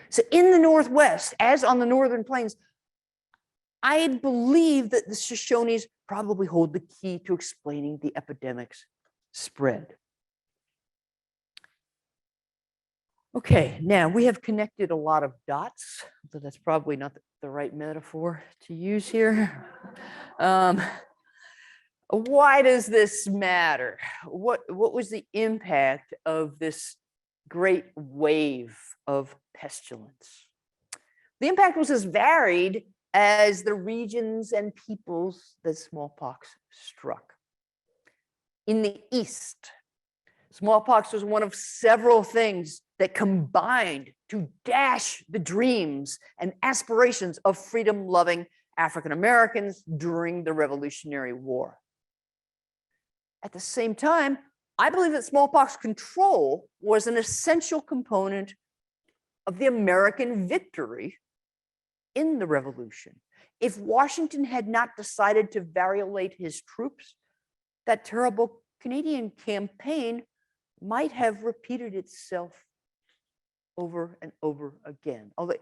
So in the Northwest, as on the Northern Plains, I believe that the Shoshones probably hold the key to explaining the epidemic's spread. Okay, now we have connected a lot of dots, but that's probably not the right metaphor to use here. Why does this matter? What was the impact of this great wave of pestilence? The impact was as varied as the regions and peoples that smallpox struck. In the East, smallpox was one of several things that combined to dash the dreams and aspirations of freedom-loving African Americans during the Revolutionary War. At the same time, I believe that smallpox control was an essential component of the American victory in the Revolution. If Washington had not decided to variolate his troops, that terrible Canadian campaign might have repeated itself over and over again. Although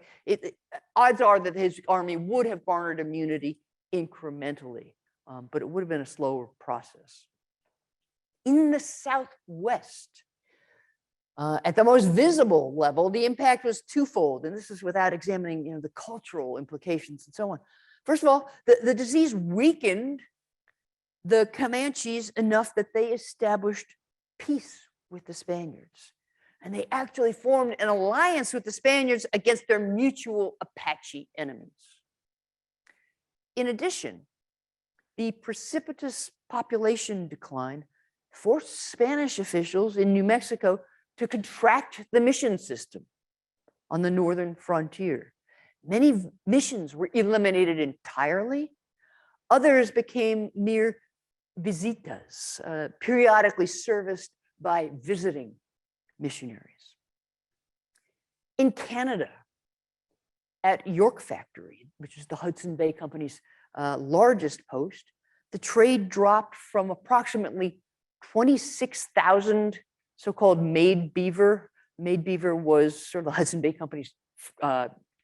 odds are that his army would have garnered immunity incrementally, but it would have been a slower process. In the Southwest, at the most visible level, the impact was twofold, and this is without examining the cultural implications and so on. First of all, the disease weakened the Comanches enough that they established peace with the Spaniards. And they actually formed an alliance with the Spaniards against their mutual Apache enemies. In addition, the precipitous population decline forced Spanish officials in New Mexico to contract the mission system on the northern frontier. Many missions were eliminated entirely. Others became mere visitas, periodically serviced by visiting missionaries. In Canada, at York Factory, which is the Hudson Bay Company's largest post, the trade dropped from approximately 26,000 so-called made beaver. Made beaver was sort of the Hudson Bay Company's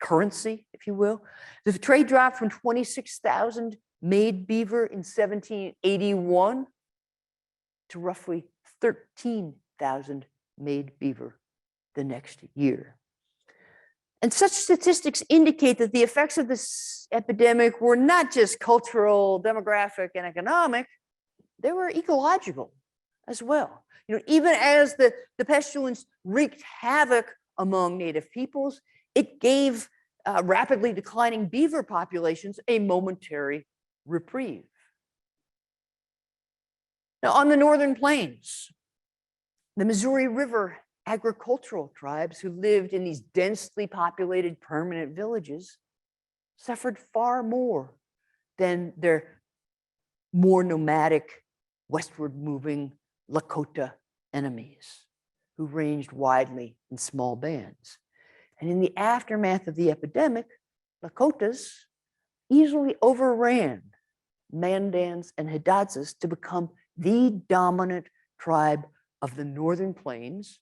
currency, if you will. The trade dropped from 26,000 made beaver in 1781 to roughly 13,000 made beaver the next year. And such statistics indicate that the effects of this epidemic were not just cultural, demographic, and economic, they were ecological as well. Even as the pestilence wreaked havoc among native peoples, it gave rapidly declining beaver populations a momentary reprieve. Now, on the northern plains, the Missouri River agricultural tribes who lived in these densely populated permanent villages suffered far more than their more nomadic, westward moving Lakota enemies who ranged widely in small bands. And in the aftermath of the epidemic, Lakotas easily overran Mandans and Hidatsas to become the dominant tribe of the northern plains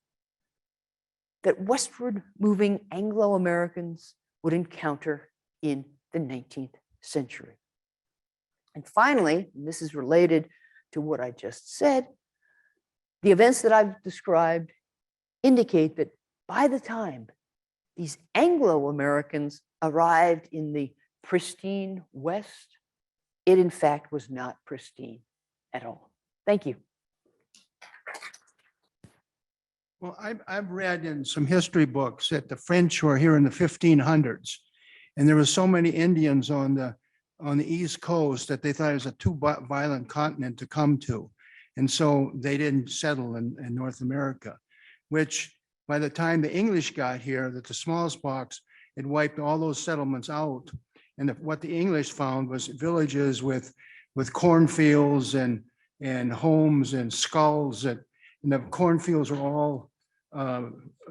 that westward moving Anglo-Americans would encounter in the 19th century. And finally, and this is related to what I just said, the events that I've described indicate that by the time these Anglo-Americans arrived in the pristine West, it in fact was not pristine at all. Thank you. Well, I've read in some history books that the French were here in the 1500s, and there were so many Indians on the East Coast that they thought it was a too violent continent to come to. And so they didn't settle in North America, which by the time the English got here, that the smallpox had wiped all those settlements out. And what the English found was villages with cornfields and homes and skulls, and the cornfields were all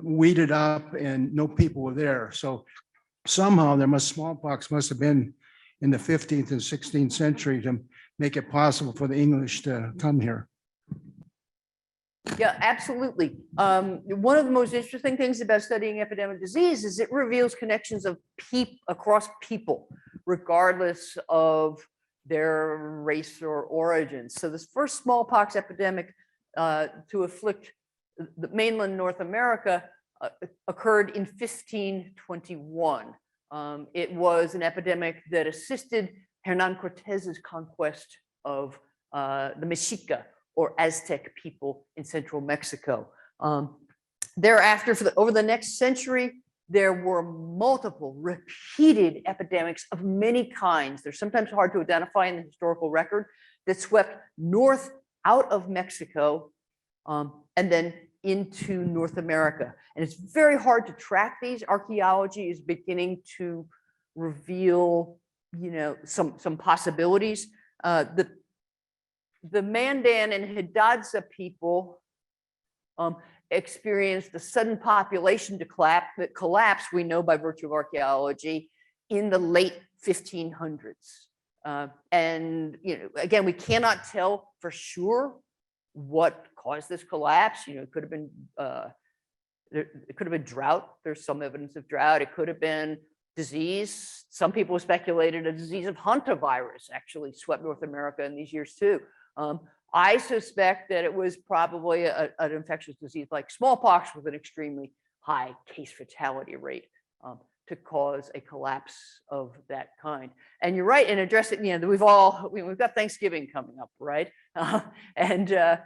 weeded up and no people were there. So somehow smallpox must have been in the 15th and 16th century to make it possible for the English to come here. Yeah, absolutely. One of the most interesting things about studying epidemic disease is it reveals connections of across people, regardless of their race or origins. So this first smallpox epidemic to afflict the mainland North America occurred in 1521. It was an epidemic that assisted Hernan Cortez's conquest of the Mexica, or Aztec people in central Mexico. Thereafter, over the next century, there were multiple repeated epidemics of many kinds. They're sometimes hard to identify in the historical record that swept north out of Mexico and then into North America. And it's very hard to track these. Archaeology is beginning to reveal, some possibilities. The Mandan and Hidatsa people experienced a sudden population collapse, we know by virtue of archaeology, in the late 1500s. And again, we cannot tell for sure what caused this collapse. It could have been drought. There's some evidence of drought. It could have been disease. Some people speculated a disease of hantavirus actually swept North America in these years too. I suspect that it was probably an infectious disease like smallpox with an extremely high case fatality rate to cause a collapse of that kind. And you're right in addressing, we've got Thanksgiving coming up, right? The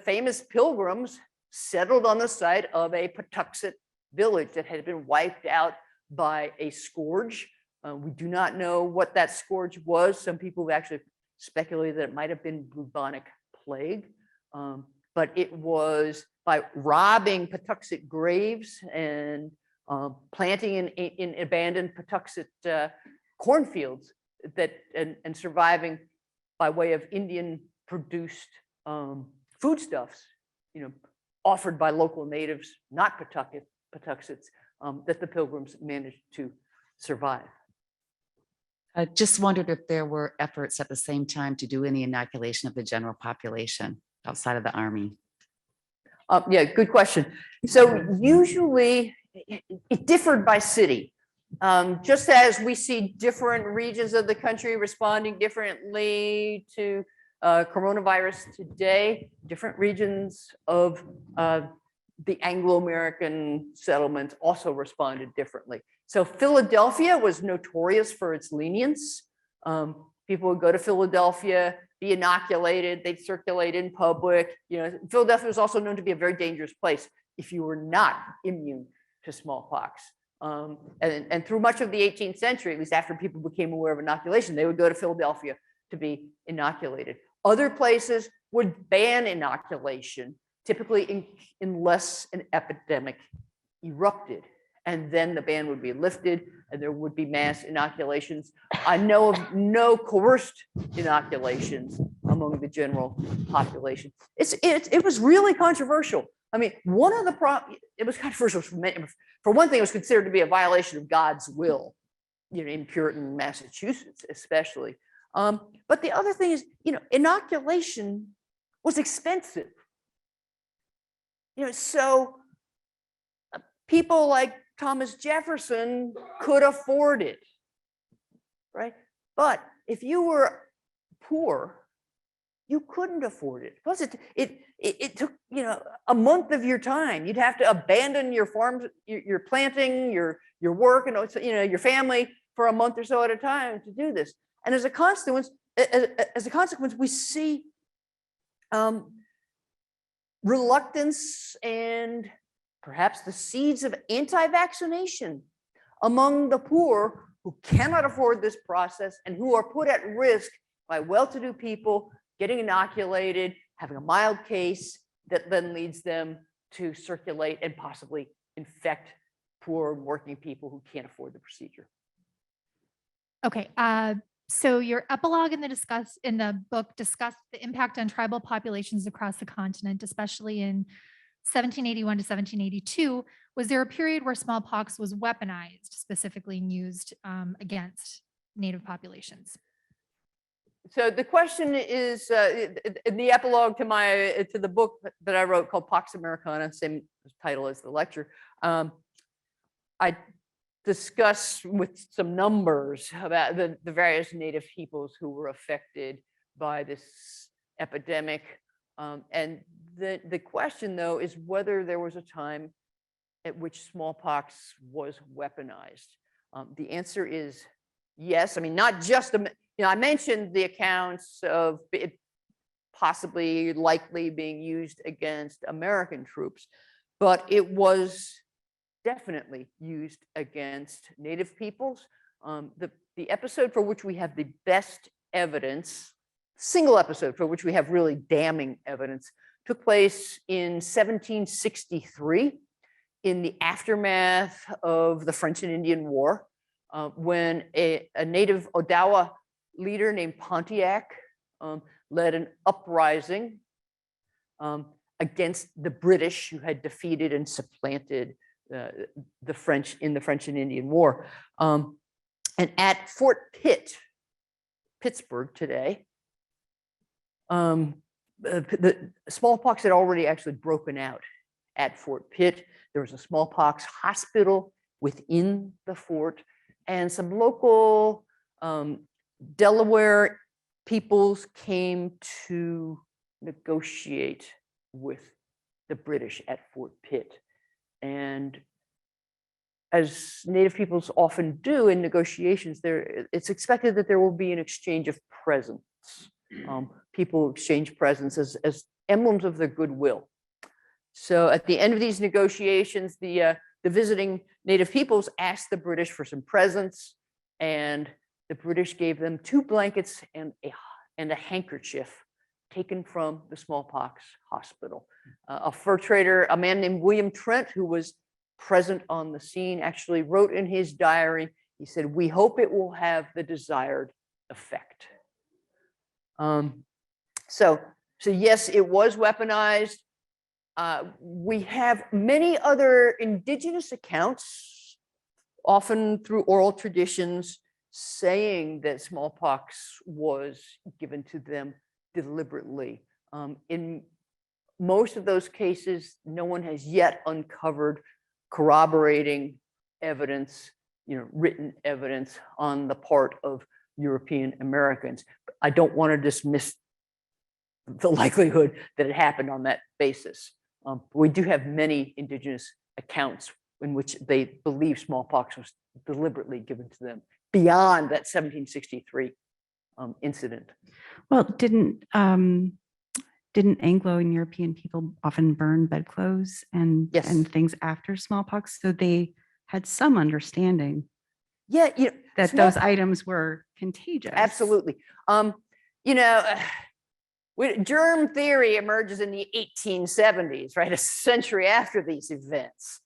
famous pilgrims settled on the site of a Patuxet village that had been wiped out by a scourge. We do not know what that scourge was. Some people have actually speculated that it might have been bubonic plague, but it was by robbing Patuxet graves and planting in abandoned Patuxet cornfields and surviving by way of Indian produced foodstuffs, offered by local natives, not Patuxets, that the pilgrims managed to survive. I just wondered if there were efforts at the same time to do any inoculation of the general population outside of the army. Yeah, good question. So usually it differed by city. Just as we see different regions of the country responding differently to coronavirus today, different regions of the Anglo-American settlements also responded differently. So Philadelphia was notorious for its lenience. People would go to Philadelphia, be inoculated, they'd circulate in public. Philadelphia was also known to be a very dangerous place if you were not immune to smallpox. And through much of the 18th century, at least after people became aware of inoculation, they would go to Philadelphia to be inoculated. Other places would ban inoculation, typically unless an epidemic erupted. And then the ban would be lifted and there would be mass inoculations. I know of no coerced inoculations among the general population. It was really controversial. I mean, it was controversial for one thing, it was considered to be a violation of God's will, in Puritan Massachusetts, especially. But the other thing is, inoculation was expensive. So people like Thomas Jefferson could afford it, right? But if you were poor, you couldn't afford it. Plus, it took a month of your time. You'd have to abandon your farms, your planting, your work, and your family for a month or so at a time to do this. And as a consequence, we see reluctance and perhaps the seeds of anti-vaccination among the poor who cannot afford this process and who are put at risk by well-to-do people getting inoculated, having a mild case that then leads them to circulate and possibly infect poor working people who can't afford the procedure. Okay, so your epilogue in the book discussed the impact on tribal populations across the continent, especially in 1781 to 1782. Was there a period where smallpox was weaponized specifically and used against Native populations? So the question is in the epilogue to the book that I wrote called Pax Americana, same title as the lecture. I discuss with some numbers about the various Native peoples who were affected by this epidemic. And the question, though, is whether there was a time at which smallpox was weaponized. The answer is yes. I mean, not just, I mentioned the accounts of it possibly likely being used against American troops, but it was definitely used against Native peoples. The episode for which we have the best evidence, single episode for which we have really damning evidence, took place in 1763 in the aftermath of the French and Indian War, when a native Odawa leader named Pontiac led an uprising against the British, who had defeated and supplanted the French in the French and Indian War. And at Fort Pitt, Pittsburgh today, the smallpox had already actually broken out at Fort Pitt. There was a smallpox hospital within the fort, and some local Delaware peoples came to negotiate with the British at Fort Pitt. And as Native peoples often do in negotiations, it's expected that there will be an exchange of presents. People exchange presents as emblems of their goodwill. So at the end of these negotiations, the visiting Native peoples asked the British for some presents, and the British gave them 2 blankets and a handkerchief taken from the smallpox hospital. A fur trader, a man named William Trent, who was present on the scene, actually wrote in his diary, he said, "We hope it will have the desired effect." So yes, it was weaponized. We have many other indigenous accounts, often through oral traditions, saying that smallpox was given to them deliberately. In most of those cases, no one has yet uncovered corroborating evidence, written evidence on the part of European Americans. I don't want to dismiss the likelihood that it happened on that basis. We do have many indigenous accounts in which they believe smallpox was deliberately given to them beyond that 1763 incident. Well, didn't Anglo and European people often burn bedclothes and Yes. and things after smallpox? So they had some understanding Yeah, that those items were contagious. absolutely. Germ theory emerges in the 1870s, right? A century after these events.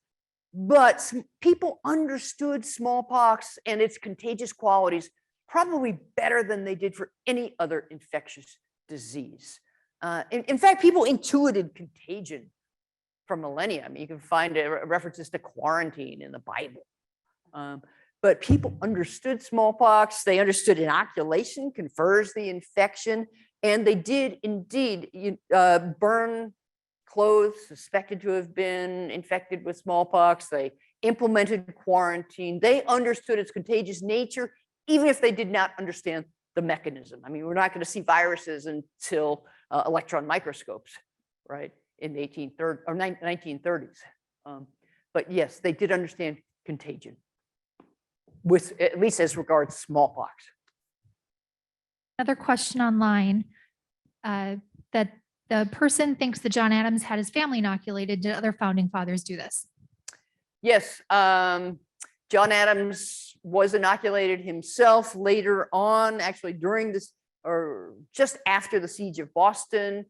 But people understood smallpox and its contagious qualities probably better than they did for any other infectious disease. In fact, people intuited contagion for millennia. I mean, you can find references to quarantine in the Bible. But people understood smallpox. They understood inoculation confers the infection. And they did indeed burn clothes suspected to have been infected with smallpox. They implemented quarantine. They understood its contagious nature, even if they did not understand the mechanism. I mean, we're not going to see viruses until electron microscopes, right, in the 1930s. But yes, they did understand contagion, with at least as regards smallpox. Another question online, that the person thinks that John Adams had his family inoculated. Did other founding fathers do this? Yes, John Adams was inoculated himself later on, actually during this, or just after the siege of Boston.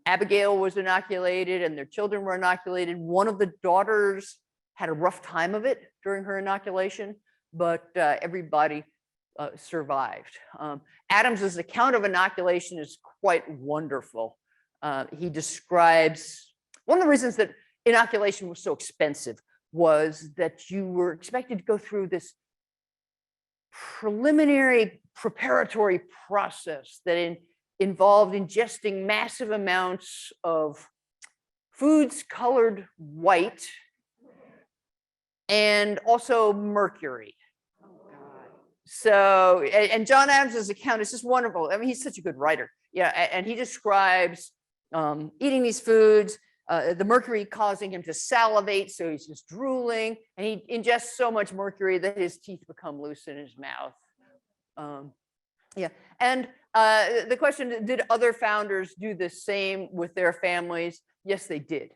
Abigail was inoculated and their children were inoculated. One of the daughters had a rough time of it during her inoculation, but everybody survived. Adams's account of inoculation is quite wonderful. He describes one of the reasons that inoculation was so expensive was that you were expected to go through this preliminary preparatory process that involved ingesting massive amounts of foods colored white and also mercury. So, and John Adams's account is just wonderful. I mean, he's such a good writer. Yeah, and he describes eating these foods, the mercury causing him to salivate, so he's just drooling, and he ingests so much mercury that his teeth become loose in his mouth. Yeah, and the question, did other founders do the same with their families? Yes, they did.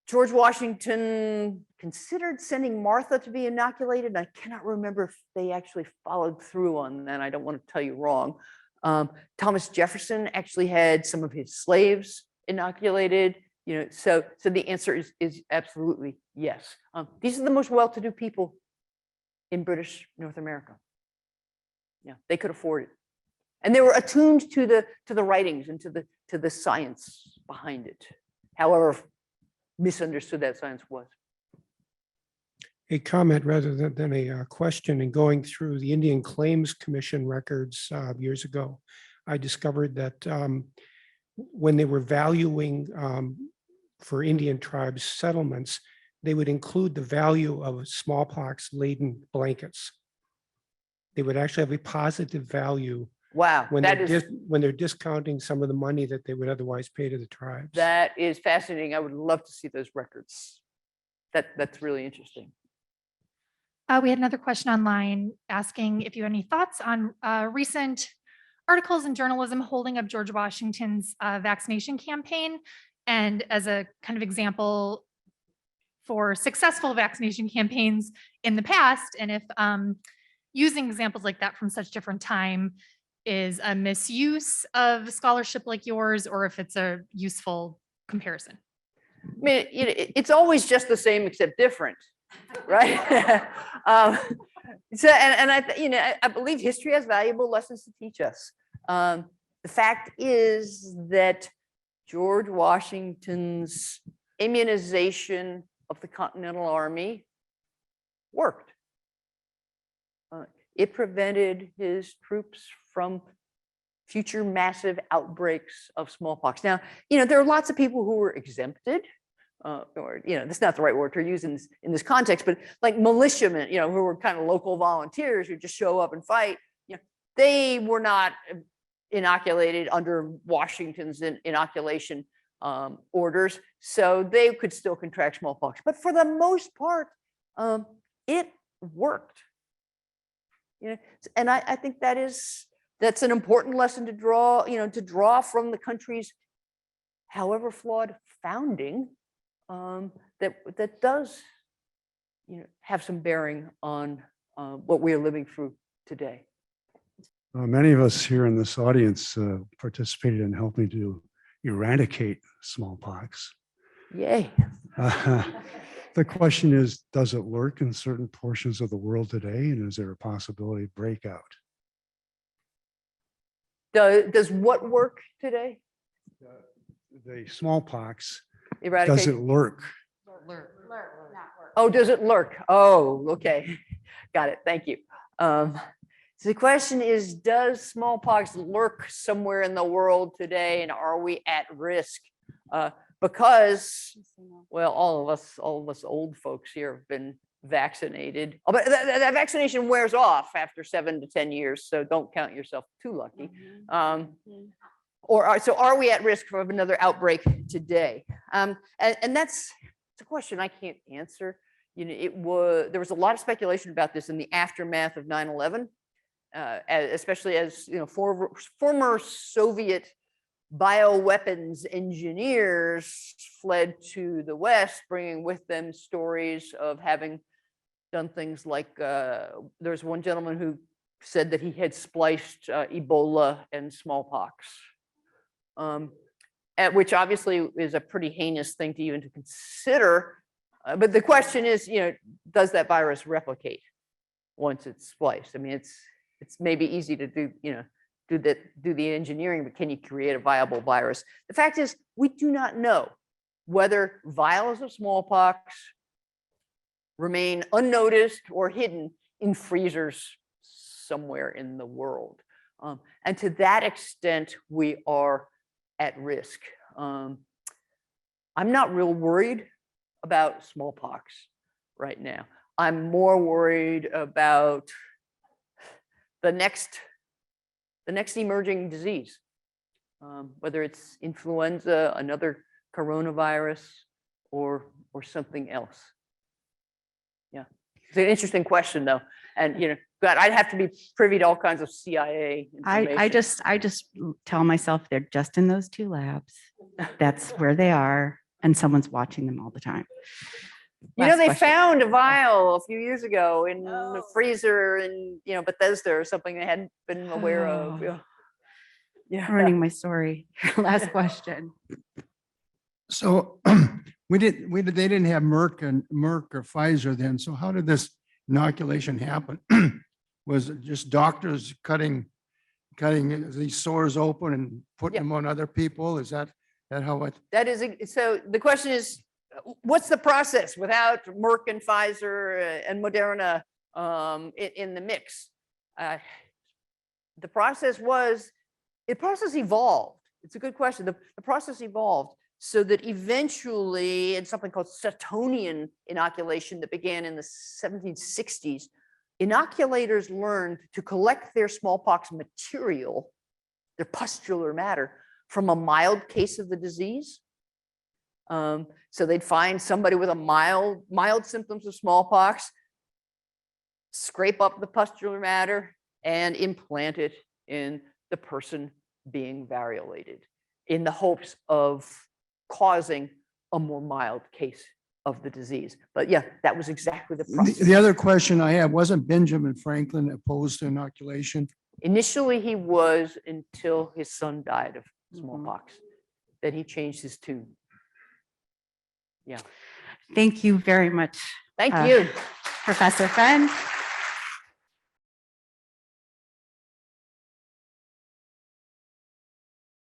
George Washington considered sending Martha to be inoculated. I cannot remember if they actually followed through on that. I don't want to tell you wrong. Thomas Jefferson actually had some of his slaves inoculated. So the answer is absolutely yes. These are the most well-to-do people in British North America. Yeah, they could afford it, and they were attuned to the writings and to the science behind it. However misunderstood that science was. A comment rather than a question. In going through the Indian Claims Commission records years ago, I discovered that when they were valuing for Indian tribes settlements, they would include the value of smallpox-laden blankets. They would actually have a positive value Wow, when that is when they're discounting some of the money that they would otherwise pay to the tribes. that is fascinating. I would love to see those records. That's really interesting. We had another question online asking if you had any thoughts on recent articles in journalism holding up George Washington's vaccination campaign, and as a kind of example for successful vaccination campaigns in the past, and if using examples like that from such different time is a misuse of scholarship like yours, or if it's a useful comparison. I mean, it's always just the same except different, right? So, and I believe history has valuable lessons to teach us. The fact is that George Washington's immunization of the Continental Army worked. It prevented his troops from future massive outbreaks of smallpox. Now, there are lots of people who were exempted, or that's not the right word to use in this context, but like militiamen, who were kind of local volunteers who just show up and fight. They were not inoculated under Washington's inoculation orders, so they could still contract smallpox. But for the most part, it worked. And I think that's an important lesson to draw from the country's, however flawed, founding, that does have some bearing on what we are living through today. Many of us here in this audience participated in helping to eradicate smallpox. Yay. The question is, does it lurk in certain portions of the world today? And is there a possibility of breakout? Does what work today? The smallpox, does Eradicate? it lurk? Oh, does it lurk? Oh, okay. Got it. Thank you. So the question is, does smallpox lurk somewhere in the world today, and are we at risk? Because, well, all of us old folks here have been vaccinated. Oh, but that vaccination wears off after 7 to 10 years, so don't count yourself too lucky. So are we at risk of another outbreak today? And that's a question I can't answer. There was a lot of speculation about this in the aftermath of 9/11, especially as former Soviet bioweapons engineers fled to the West, bringing with them stories of having done things like there's one gentleman who said that he had spliced Ebola and smallpox, which obviously is a pretty heinous thing to even to consider. But the question is, does that virus replicate once it's spliced? I mean, it's maybe easy to do the engineering, but can you create a viable virus? The fact is, we do not know whether vials of smallpox remain unnoticed or hidden in freezers somewhere in the world. And to that extent, we are at risk. I'm not real worried about smallpox right now. I'm more worried about the next emerging disease, whether it's influenza, another coronavirus, or something else. Yeah, it's an interesting question though, and God, I'd have to be privy to all kinds of CIA information. I just tell myself they're just in those 2 labs. That's where they are. and someone's watching them all the time. You know, Last they question. found a vial a few years ago in the freezer in, you know, Bethesda or something they hadn't been aware of. Oh. Yeah. Ruining my story. Last question. So they didn't have Merck or Pfizer then. So how did this inoculation happen? Was it just doctors cutting these sores open and putting Yeah. them on other people? Is that how it? That is, so the question is, what's the process without Merck and Pfizer and Moderna in the mix? The process evolved. It's a good question. The process evolved so that eventually, in something called Suetonian inoculation that began in the 1760s, inoculators learned to collect their smallpox material, their pustular matter, from a mild case of the disease. So they'd find somebody with a mild symptoms of smallpox, scrape up the pustular matter, and implant it in the person being variolated in the hopes of causing a more mild case of the disease. But yeah, that was exactly the process. The other question I have, wasn't Benjamin Franklin opposed to inoculation? Initially, he was until his son died of smallpox. Then he changed his tune. Yeah. Thank you very much, Thank you. Professor Fenn.